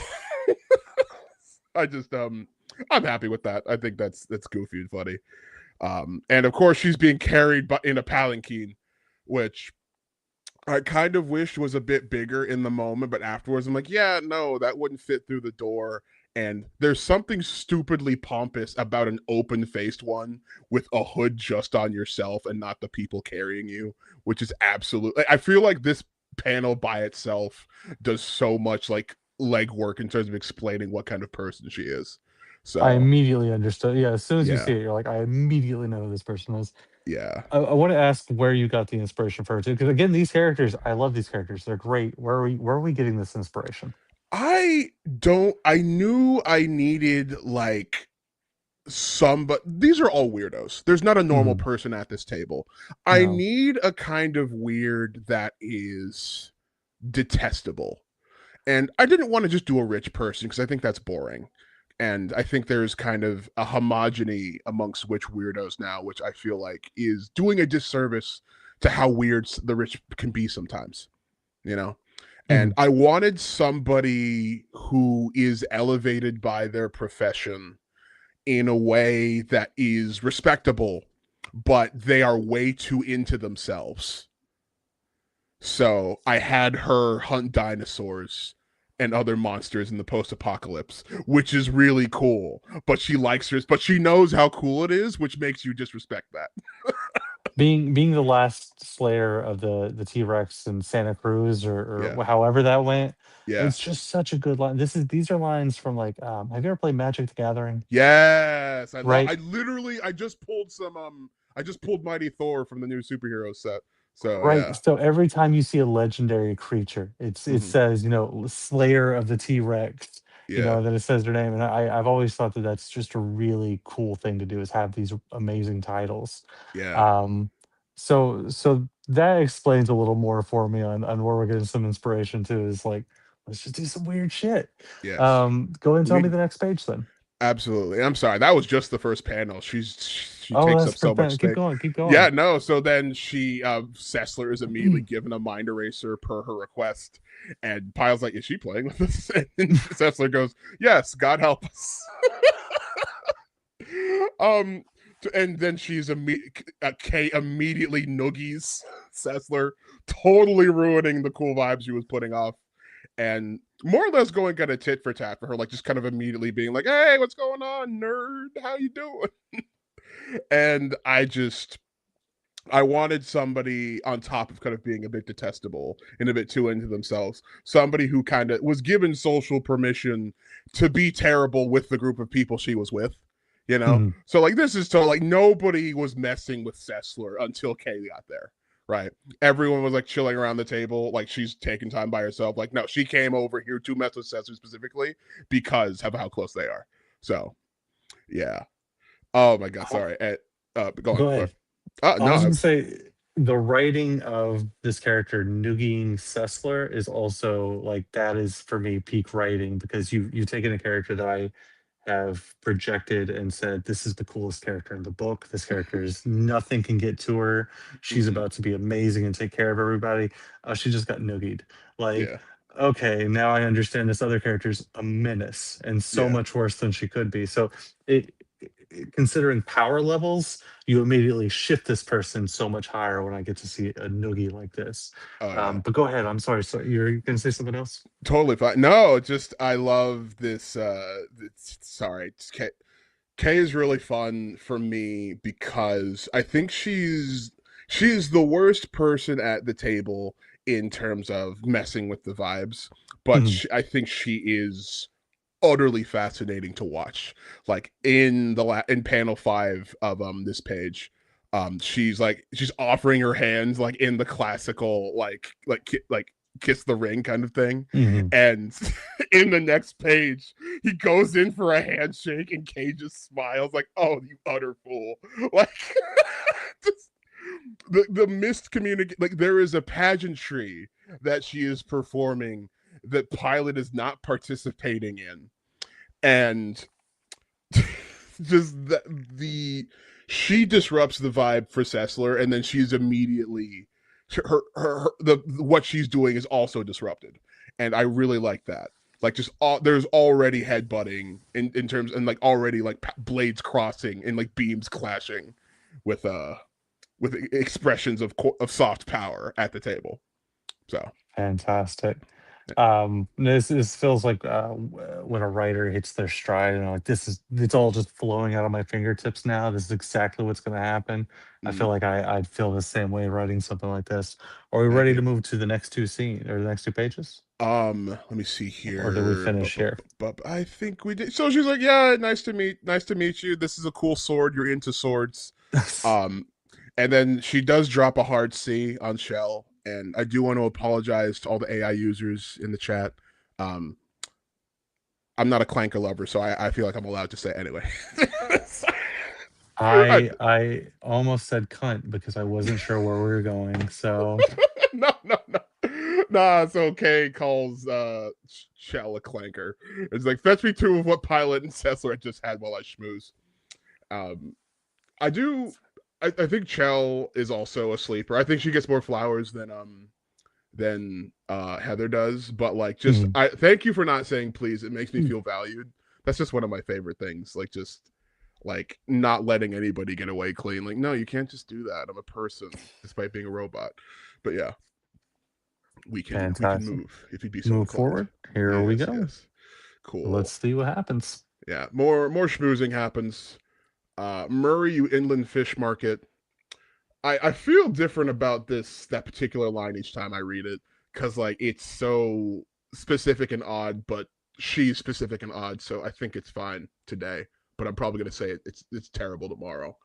I just I'm happy with that. I think that's goofy and funny. And of course she's being carried in a palanquin, which I kind of wished was a bit bigger in the moment, but afterwards I'm like, yeah, no, that wouldn't fit through the door. And there's something stupidly pompous about an open-faced one with a hood just on yourself and not the people carrying you, which is absolutely, I feel like this panel by itself does so much like legwork in terms of explaining what kind of person she is. So I immediately understood. Yeah, as soon as you Yeah. see it, you're like, I immediately know who this person is. yeah. I want to ask where you got the inspiration for it too, because again, these characters, I love these characters. They're great. Where are we getting this inspiration? I knew I needed like but these are all weirdos. There's not a normal person at this table. I No. need a kind of weird that is detestable. And I didn't want to just do a rich person because I think that's boring. And I think there's kind of a homogeny amongst which weirdos now, which I feel like is doing a disservice to how weird the rich can be sometimes, you know? And I wanted somebody who is elevated by their profession in a way that is respectable, but they are way too into themselves. So I had her hunt dinosaurs and other monsters in the post-apocalypse, which is really cool. But she likes hers, but she knows how cool it is, which makes you disrespect that. Being the last slayer of the T-Rex in Santa Cruz or Yeah. however that went, Yeah. it's just such a good line. These are lines from like have you ever played Magic the Gathering? Yes. Right. I just pulled Mighty Thor from the new superhero set. So Right. yeah. So every time you see a legendary creature, it Mhm. says, Slayer of the T-Rex, Yeah. and then it says their name. And I've always thought that that's just a really cool thing to do is have these amazing titles. Yeah. So that explains a little more for me on where we're getting some inspiration too, is like, let's just do some weird shit. Yes. Go ahead and We tell me need the next page then. Absolutely. I'm sorry. That was just the first panel. She Oh, takes that's up so much perfect. Keep space. going, keep going. Yeah, no. So then Sessler is immediately given a mind eraser per her request. And Pyle's like, is she playing with us? And Sessler goes, yes, God help us. And then Kay immediately noogies Sessler, totally ruining the cool vibes she was putting off. And more or less going kind of tit for tat for her, like just kind of immediately being like, hey, what's going on, nerd? How you doing? And I wanted somebody on top of kind of being a bit detestable and a bit too into themselves, somebody who kind of was given social permission to be terrible with the group of people she was with, So like this is like nobody was messing with Sessler until Kay got there. Right. Everyone was like chilling around the table, like she's taking time by herself. Like, no, she came over here to mess with Sessler specifically because of how close they are. So, yeah. Oh my god, sorry. Go on. Go ahead. I was going to say the writing of this character noogieing Sessler is also like that is for me peak writing because you've taken a character that I have projected and said this is the coolest character in the book. This character is nothing can get to her. She's about to be amazing and take care of everybody. She just got noogied. Like, Yeah. okay, now I understand this other character's a menace and so much worse than she could be. So considering power levels, you immediately shift this person so much higher when I get to see a noogie like this. But go ahead. I'm sorry. So you're going to say something else? Totally fine. No, just I love this. Sorry, Kay is really fun for me because I think she's the worst person at the table in terms of messing with the vibes, but I think she is utterly fascinating to watch. Like in in panel 5 of this page, she's offering her hands like in the classical like kiss the ring kind of thing, Mhm. and in the next page he goes in for a handshake and Kay just smiles like, oh, you utter fool. Like just, the missed communicate, like there is a pageantry that she is performing that Pilot is not participating in, and just the she disrupts the vibe for Sessler, and then she's immediately the what she's doing is also disrupted, and I really like that. Like just there's already headbutting in terms, and like already like blades crossing and like beams clashing with expressions of soft power at the table. So Fantastic. This feels like when a writer hits their stride and like it's all just flowing out of my fingertips now. This is exactly what's going to happen. I feel like I'd feel the same way writing something like this. Are we thank ready you. to move to the next two scenes or the next two pages? Let me see here. Or did we finish here? I think we did. So she's like, "Yeah, nice to meet you. This is a cool sword. You're into swords." Um, and then she does drop a hard C on Shell, and I do want to apologize to all the AI users in the chat. I'm not a clanker lover, so I feel like I'm allowed to say it anyway. I almost said cunt because I wasn't sure where we were going. So no. Nah, it's okay. Calls Shell a clanker. It's like, fetch me two of what Pilot and Sessler just had while I schmooze. I think Chell is also a sleeper. I think she gets more flowers than Heather does, but like just I thank you for not saying please. It makes me feel valued. That's just one of my favorite things. Like just like not letting anybody get away clean. Like, no, you can't just do that. I'm a person despite being a robot. But yeah. We can move if you'd be so move inclined. Forward. Here we go. Yes. Cool. Let's see what happens. Yeah, more schmoozing happens. Murray, you inland fish market. I feel different about that particular line each time I read it, because like it's so specific and odd, but she's specific and odd, so I think it's fine today. But I'm probably gonna say it's terrible tomorrow.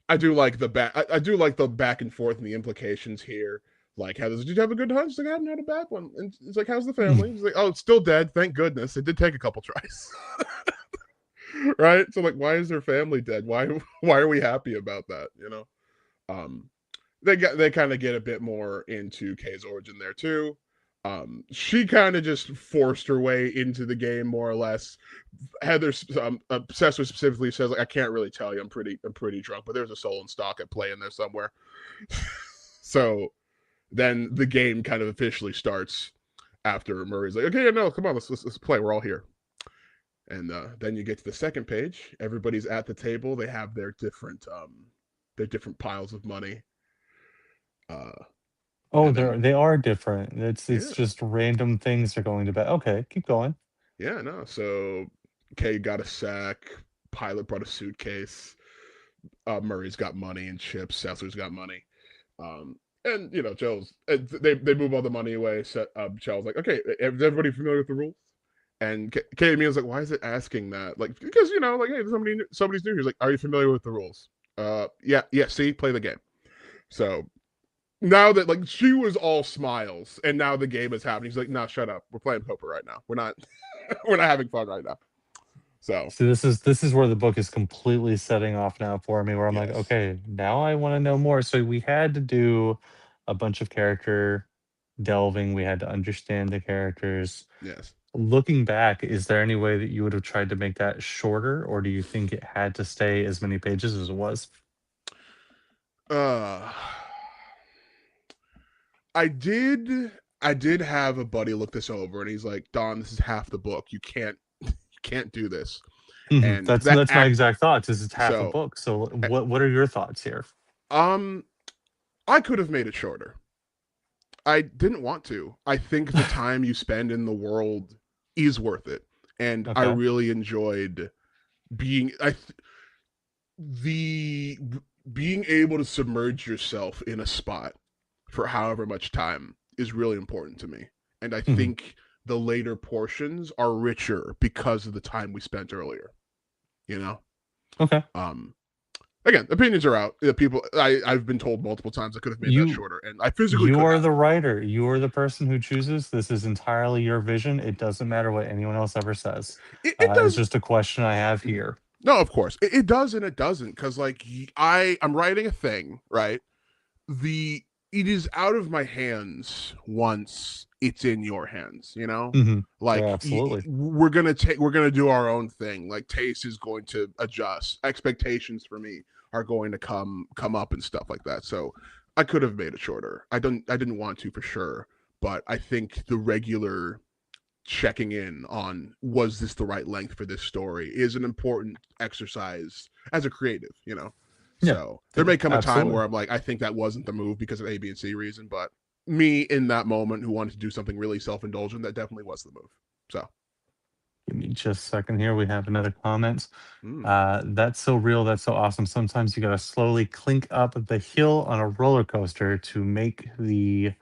I do like the back and forth and the implications here. Like, did you have a good hunt? She's like, I haven't had a bad one. And it's like, how's the family? He's like, oh, it's still dead. Thank goodness. It did take a couple tries. Right? So like, why is their family dead? Why are we happy about that? You know? They kind of get a bit more into Kay's origin there too. She kind of just forced her way into the game more or less. Heather Sessler specifically says, like, I can't really tell you. I'm pretty drunk, but there's a soul in stock at play in there somewhere. So then the game kind of officially starts after Murray's like, okay, no, come on, let's play. We're all here. And then you get to the second page. Everybody's at the table. They have their different piles of money. They are different. It's just random things are going to bed. Okay, keep going. Yeah, no. So Kay got a sack. Pilot brought a suitcase. Murray's got money and chips. Sessler's got money. And you know, they move all the money away. So Chell's like, okay, is everybody familiar with the rules? And Kay was like, why is it asking that? Like, because you know, like, hey, somebody's new. He's like, are you familiar with the rules? Yeah. See, play the game. So now that like she was all smiles, and now the game is happening. He's like, no, shut up. We're playing poker right now. We're not we're not having fun right now. So this is where the book is completely setting off now for me, where I'm like, okay, now I want to know more. So we had to do a bunch of character delving. We had to understand the characters. Yes. Looking back, is there any way that you would have tried to make that shorter, or do you think it had to stay as many pages as it was? I did have a buddy look this over, and he's like, Don, this is half the book. You can't do this. And that's my exact thoughts. Is it's half a book. So what are your thoughts here? I could have made it shorter. I didn't want to. I think the time you spend in the world is worth it, and I really enjoyed being being able to submerge yourself in a spot for however much time is really important to me. And I think the later portions are richer because of the time we spent earlier. You know? Okay. Again, opinions are out. People, I've been told multiple times I could have made that shorter, and I physically You could are have. the writer. You are the person who chooses. This is entirely your vision. It doesn't matter what anyone else ever says. It It's does. just a question I have here. No, of course it does, and it doesn't, because like I'm writing a thing, right? The it is out of my hands once it's in your hands, you know. Yeah, Like absolutely. we're gonna do our own thing. Like taste is going to adjust. Expectations for me are going to come up and stuff like that. So I could have made it shorter. I didn't want to, for sure, but I think the regular checking in on was this the right length for this story is an important exercise as a creative, you know. Yeah, So there may come a time absolutely. where I'm like, I think that wasn't the move because of A, B, and C reason, but me in that moment who wanted to do something really self-indulgent, that definitely was the move. So Give me just a second here. We have another comment. mm. That's so real. That's so awesome. Sometimes you gotta slowly clink up the hill on a roller coaster to make the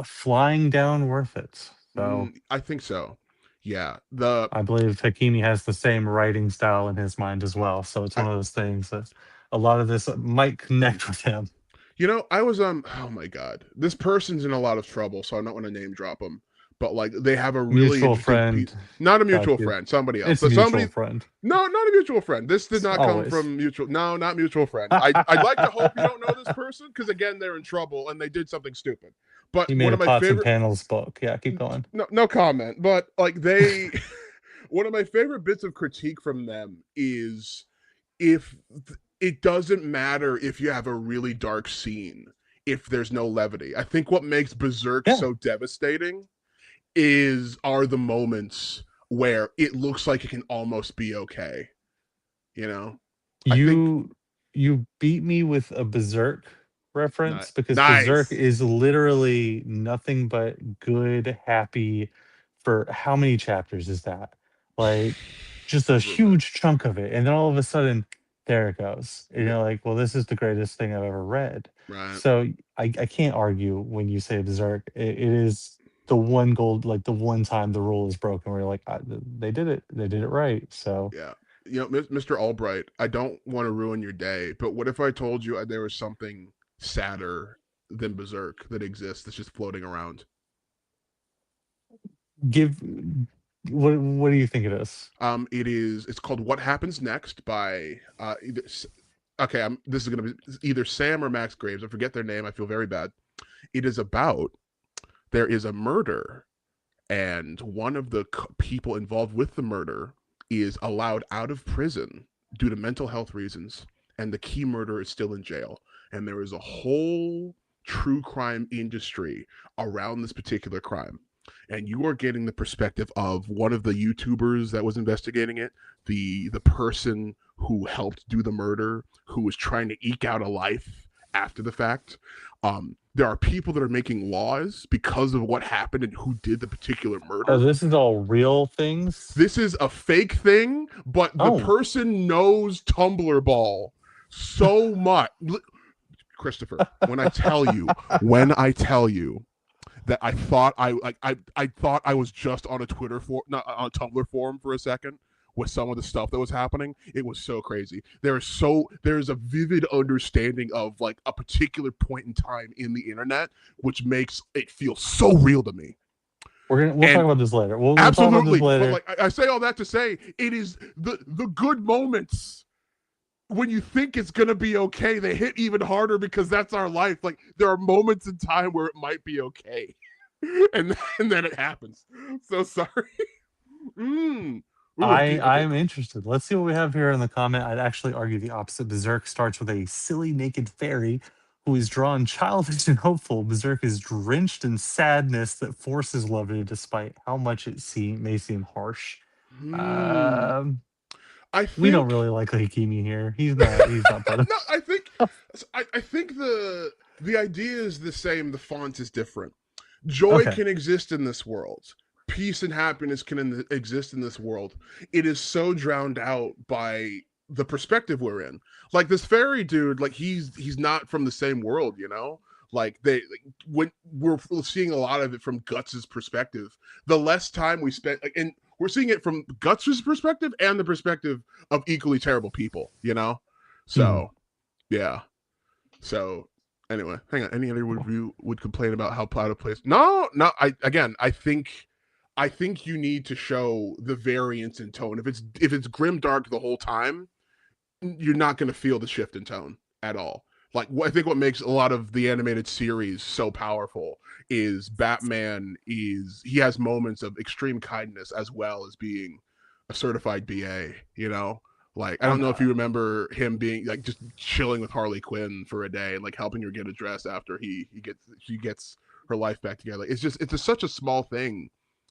flying down worth it. So I think so. Yeah. I believe Hakimi has the same writing style in his mind as well. So it's I, one of those things that a lot of this might connect with him. You know, I was oh my god, this person's in a lot of trouble, so I'm not going to name drop them. But like, they have a really Mutual interesting friend. piece. Not a Got mutual you. friend, somebody else. It's a So mutual somebody, friend. no, not a mutual friend. This did not come Always. from mutual. No, not mutual friend. I'd like to hope you don't know this person because again, they're in trouble and they did something stupid. But He made one a of my Pots and favorite. Panels book. Yeah, keep going. No comment. But like they, one of my favorite bits of critique from them is if it doesn't matter if you have a really dark scene if there's no levity. I think what makes Berserk Yeah. so devastating are the moments where it looks like it can almost be okay. You know? I think You beat me with a Berserk reference because Berserk nice. is literally nothing but good, happy for how many chapters is that? Like just a Over a minute. huge chunk of it. And then all of a sudden, there it goes. And Yeah, you're like, well, this is the greatest thing I've ever read. right. So I can't argue when you say Berserk. It is the one gold, like the one time the rule is broken where you're like, they did it. They did it right. So Yeah. You know, Mr. Albright, I don't want to ruin your day, but what if I told you there was something sadder than Berserk that exists that's just floating around? give what do you think it is? It's called What Happens Next by okay, this is gonna be either Sam or Max Graves. I forget their name. I feel very bad. It is about there is a murder, and one of the people involved with the murder is allowed out of prison due to mental health reasons, and the key murderer is still in jail. And there is a whole true crime industry around this particular crime. And you are getting the perspective of one of the YouTubers that was investigating it, the person who helped do the murder, who was trying to eke out a life after the fact. There are people that are making laws because of what happened and who did the particular murder. Oh, this is all real things? This is a fake thing, but the person knows Tumblr Ball so much. Christopher, when I tell you that I thought I thought I was just on a not on a Tumblr forum for a second with some of the stuff that was happening. It was so crazy. There's a vivid understanding of like a particular point in time in the internet, which makes it feel so real to me. We'll talk about this later. We'll talk about this later. But like I say all that to say, it is the good moments when you think it's gonna be okay, they hit even harder because that's our life. Like there are moments in time where it might be okay, and then it happens. So sorry. Ooh, I'm interested. Let's see what we have here in the comment. I'd actually argue the opposite. Berserk starts with a silly naked fairy who is drawn childish and hopeful. Berserk is drenched in sadness that forces levity despite how much it may seem harsh. I think we don't really like Hakimi here. He's not part of no, I think the idea is the same, the font is different. Joy can exist in this world. Peace and happiness can exist in this world. It is so drowned out by the perspective we're in. Like this fairy dude, like he's not from the same world, you know? Like when we're seeing a lot of it from Guts's perspective, the less time we spent, like, and we're seeing it from Guts's perspective and the perspective of equally terrible people, you know. So yeah. So anyway, hang on. Any other review would complain about how out of place? No. I think you need to show the variance in tone. If it's grim dark the whole time, you're not going to feel the shift in tone at all. Like, I think what makes a lot of the animated series so powerful is Batman he has moments of extreme kindness as well as being a certified BA, you know? Like, I don't know if you remember him being like just chilling with Harley Quinn for a day and like helping her get a dress after she gets her life back together. It's such a small thing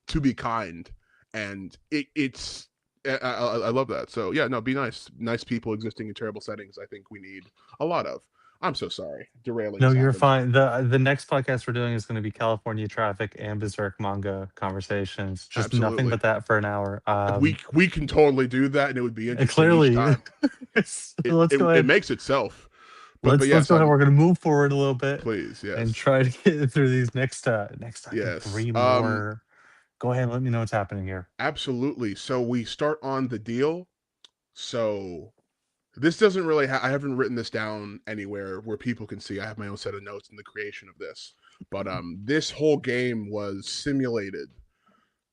to be kind, and it's I love that. So yeah, no, be nice people existing in terrible settings. I think we need a lot of. I'm so sorry, derailing. No, you're fine. The next podcast we're doing is going to be California traffic and Berserk manga conversations. Just nothing but that for an hour. We can totally do that, and it would be interesting clearly. each time. Let's go ahead. It makes itself. Let's go ahead. We're going to move forward a little bit, please, yes, and try to get through these next yes. 3 more. Go ahead and let me know what's happening here. Absolutely. So we start on the deal. So this doesn't really I haven't written this down anywhere where people can see. I have my own set of notes in the creation of this. But this whole game was simulated.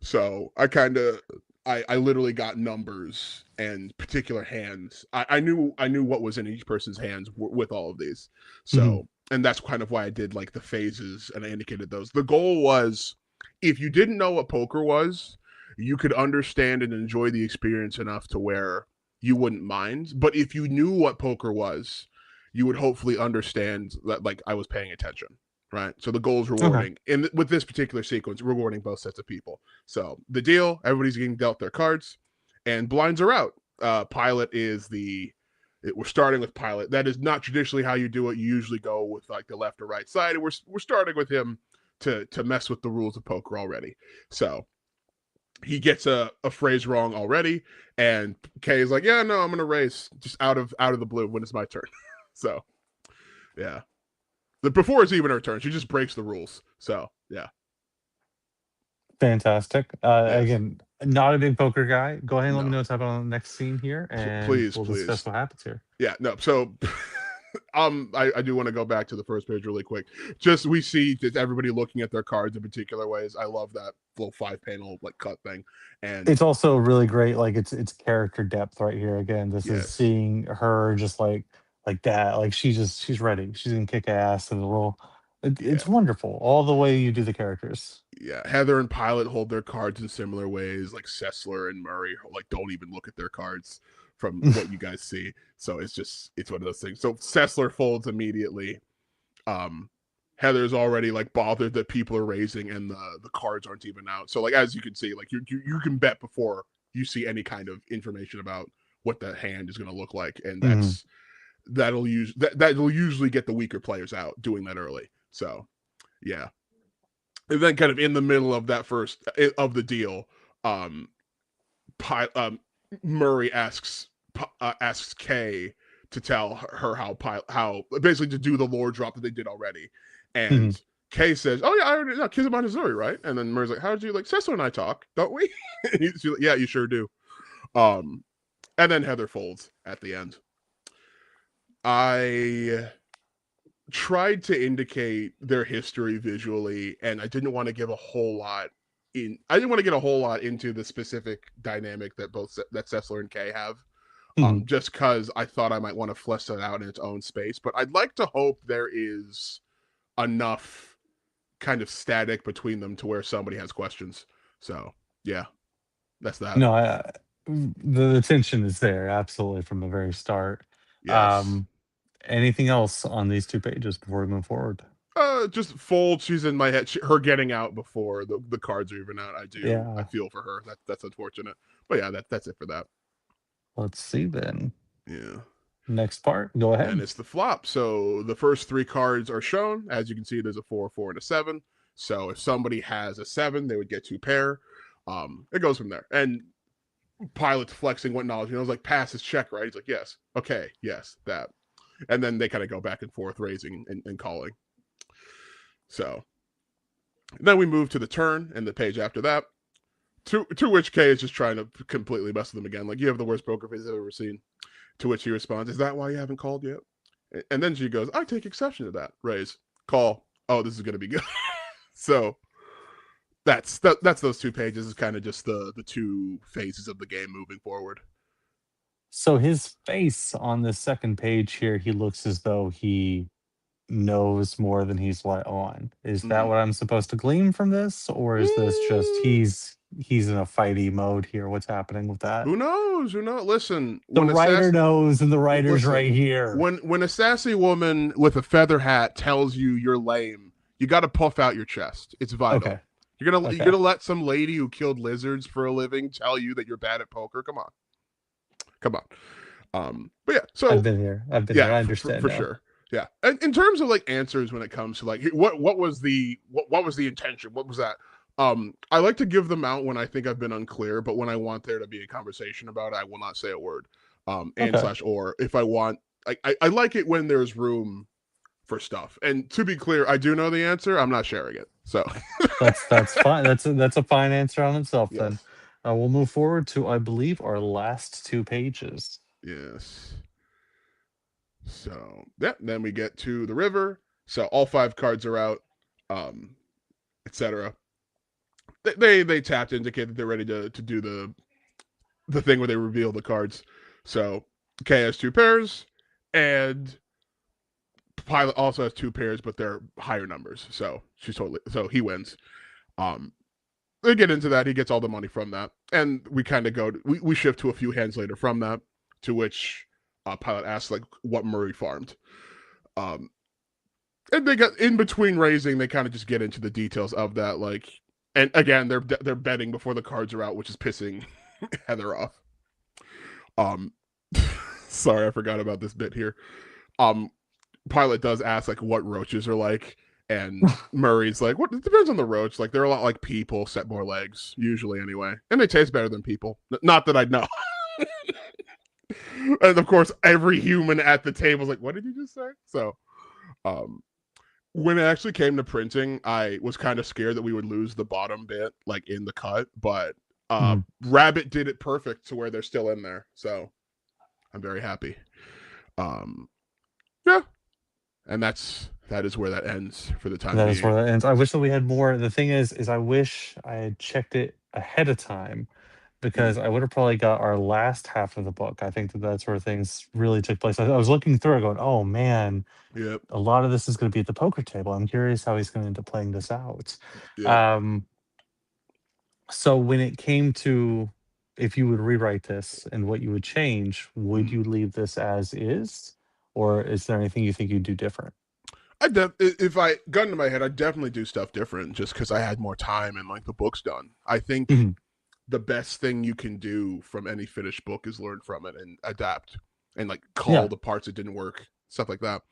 So I literally got numbers and particular hands. I knew what was in each person's hands with all of these. So and that's kind of why I did like the phases and I indicated those. The goal was, if you didn't know what poker was, you could understand and enjoy the experience enough to where you wouldn't mind. But if you knew what poker was, you would hopefully understand that like I was paying attention, right? So the goal is rewarding. And with this particular sequence, rewarding both sets of people. So the deal, everybody's getting dealt their cards, and blinds are out. Pilot is we're starting with Pilot. That is not traditionally how you do it. You usually go with like the left or right side, and we're starting with him to mess with the rules of poker already. So he gets a phrase wrong already, and Kay is like, yeah, no, I'm gonna race just out of the blue when it's my turn. So yeah, before it's even her turn, she just breaks the rules. So yeah, fantastic. Yes. Again, not a big poker guy. Go ahead and let me know what's happening on the next scene here, and we'll discuss what happens here. Yeah, no, so I do want to go back to the first page really quick. Just we see just everybody looking at their cards in particular ways. I love that little 5-panel like cut thing, and it's also really great. Like it's character depth right here. Again, this is seeing her just like that. Like she's ready. She's gonna kick ass, and it's wonderful all the way you do the characters. Yeah, Heather and Pilot hold their cards in similar ways. Like Sessler and Murray like don't even look at their cards from what you guys see. So it's one of those things. So Sessler folds immediately. Heather's already like bothered that people are raising and the cards aren't even out. So like as you can see, like you can bet before you see any kind of information about what the hand is going to look like, and that'll usually get the weaker players out doing that early. So yeah, and then kind of in the middle of that first of the deal, Murray asks Kay to tell her how basically to do the lore drop that they did already, and Kay says, "Oh yeah, I already know. Kids about Missouri, right?" And then Murray's like, "How did you like Cecil and I talk, don't we?" And he's like, "Yeah, you sure do." And then Heather folds at the end. I tried to indicate their history visually, and I didn't want to give a whole lot into the specific dynamic that Sessler and Kay have. Just because I thought I might want to flesh that out in its own space. But I'd like to hope there is enough kind of static between them to where somebody has questions. So, yeah, that's that. No, the tension is there, absolutely, from the very start. Yes. Anything else on these 2 pages before we move forward? Just fold. She's in my head. Her getting out before the cards are even out. I feel for her. That's unfortunate. But yeah, that's it for that. Let's see then. Yeah. Next part. Go ahead. And it's the flop. So the first 3 cards are shown. As you can see, there's a 4, 4, and a 7. So if somebody has a 7, they would get 2 pair. It goes from there. And Pilot's flexing what knowledge. I was like, pass his check, right? He's like, yes. Okay, yes, that. And then they kind of go back and forth, raising and calling. So then we move to the turn and the page after that. To which Kay is just trying to completely mess with him again. Like, you have the worst poker face I've ever seen. To which he responds, "Is that why you haven't called yet?" And then she goes, "I take exception to that." Raise, call. Oh, this is gonna be good. So that's those 2 pages is kind of just the 2 phases of the game moving forward. So his face on the second page here, he looks as though he knows more than he's let on. Is that Mhm. what I'm supposed to glean from this, or is this just he's in a fighty mode here? What's happening with that? Who knows? Who knows? Listen, The when a writer sass knows, and the writer's right listen, here. when a sassy woman with a feather hat tells you you're lame, you got to puff out your chest. It's vital. Okay. You're Okay. gonna let some lady who killed lizards for a living tell you that you're bad at poker? Come on, come on. But yeah, so I've been here. I've been yeah, there. I understand for now. sure. Yeah, and in terms of like answers when it comes to like what was the what was the intention? What was that? I like to give them out when I think I've been unclear, but when I want there to be a conversation about it, I will not say a word. And Okay. slash or if I want, I like it when there's room for stuff. And to be clear, I do know the answer. I'm not sharing it. So That's fine. That's a fine answer on itself. yes, Then we'll move forward to, I believe, our last 2 pages. yes. So yeah, then we get to the river. So all 5 cards are out, etc. They tap to indicate that they're ready to do the thing where they reveal the cards. So Kay has 2 pairs, and Pilot also has 2 pairs, but they're higher numbers. So he wins. They get into that. He gets all the money from that, and we kind of we shift to a few hands later from that, to which Pilot asks like what Murray farmed. And they got in between raising. They kind of just get into the details of that, like, and again they're betting before the cards are out, which is pissing Heather off. Sorry, I forgot about this bit here. Pilot does ask like what roaches are like, and Murray's like, "What? It depends on the roach. Like they're a lot like people, except more legs, usually anyway, and they taste better than people. Not that I know." And of course, every human at the table is like, "What did you just say?" So, when it actually came to printing, I was kind of scared that we would lose the bottom bit, like in the cut, but Rabbit did it perfect to where they're still in there. So, I'm very happy. Yeah, and that is where that ends for the time That being. is where that ends. I wish that we had more. The thing is I wish I had checked it ahead of time, because I would have probably got our last half of the book. I think that that's where things really took place. I was looking through it going, oh man, Yep. a lot of this is going to be at the poker table. I'm curious how he's going to end up playing this out. Yep. So when it came to if you would rewrite this and what you would change, would you leave this as is? Or is there anything you think you'd do different? If I gun to my head, I'd definitely do stuff different just because I had more time and like the book's done. I think Mhm. the best thing you can do from any finished book is learn from it and adapt and like call Yeah. the parts that didn't work, stuff like that.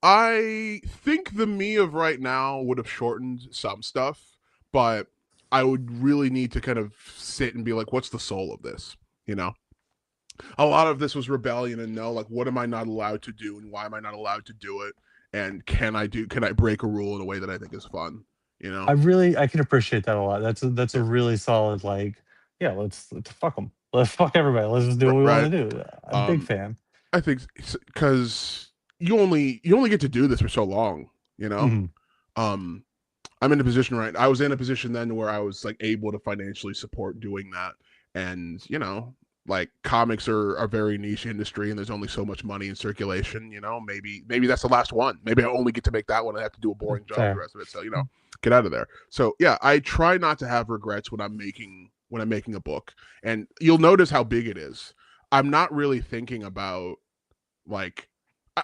I think the me of right now would have shortened some stuff, but I would really need to kind of sit and be like, what's the soul of this? You know? A lot of this was rebellion and no, like, what am I not allowed to do and why am I not allowed to do it? And can I break a rule in a way that I think is fun? You know? I can appreciate that a lot. That's a really solid, like, yeah, let's fuck them. Let's fuck everybody. Let's just do what we Right. want to do. I'm a big fan. I think because you only get to do this for so long, you know? Mhm. I'm in a position I was in a position then where I was like able to financially support doing that. And, you know, like comics are a very niche industry and there's only so much money in circulation, you know, maybe that's the last one. Maybe I only get to make that one. I have to do a boring job Fair. the rest of it. So, you know, get out of there. So yeah, I try not to have regrets when I'm making a book. And you'll notice how big it is. I'm not really thinking about like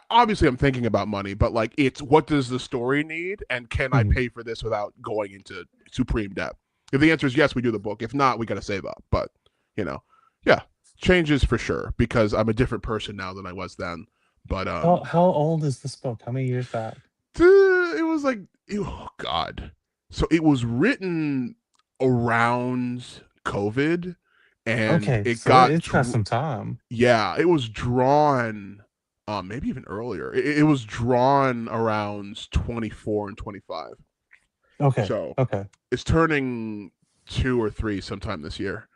obviously I'm thinking about money, but like it's what does the story need and can I Mhm. pay for this without going into supreme debt? If the answer is yes, we do the book. If not, we got to save up. But, you know, yeah, changes for sure because I'm a different person now than I was then. But How old is this book? How many years back? it was like, oh god. So it was written around COVID and Okay, it so got it's got some time. yeah, it was drawn maybe even earlier. It was drawn around 24 and 25. Okay. So Okay. it's turning 2 or 3 sometime this year.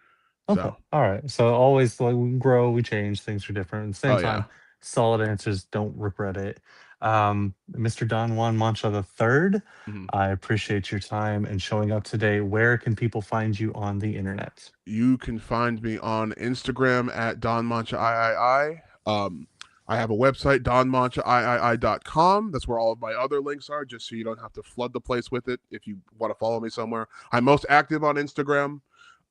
Okay. So All right. So always like we grow, we change, things are different. At the same oh yeah. time, solid answers, don't regret it. Mr. Don Juan Mancha the third, Mhm. I appreciate your time and showing up today. Where can people find you on the internet? You can find me on Instagram at Don Mancha III. I have a website, donmanchaiii.com. That's where all of my other links are, just so you don't have to flood the place with it if you want to follow me somewhere. I'm most active on Instagram.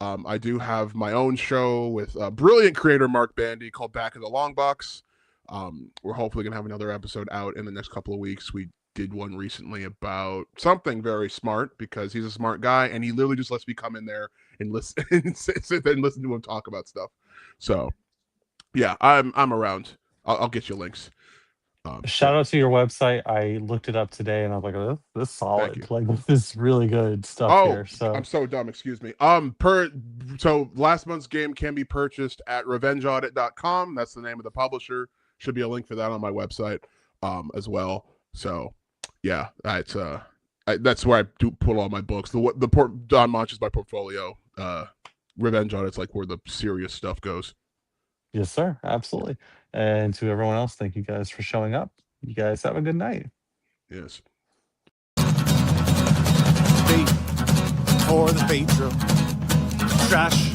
I do have my own show with a brilliant creator, Mark Bandy, called Back of the Long Box. We're hopefully going to have another episode out in the next couple of weeks. We did one recently about something very smart because he's a smart guy, and he literally just lets me come in there and listen and sit there and listen to him talk about stuff. So, yeah, I'm around. I'll get you links. Shout out to your website. I looked it up today and I was like, oh, this is solid. Like this is really good stuff here. So I'm so dumb, excuse me. So last month's game can be purchased at revengeaudit.com. That's the name of the publisher. Should be a link for that on my website as well. So yeah, that's where I do put all my books. Don Mancha is my portfolio. Revenge Audit's like where the serious stuff goes. yes, sir. Absolutely. And to everyone else, thank you guys for showing up. You guys have a good night. Yes. Bait for the bait throw. Trash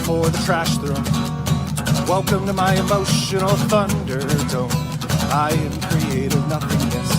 for the trash throw. Welcome to my emotional thunderdome. I am creative nothingness.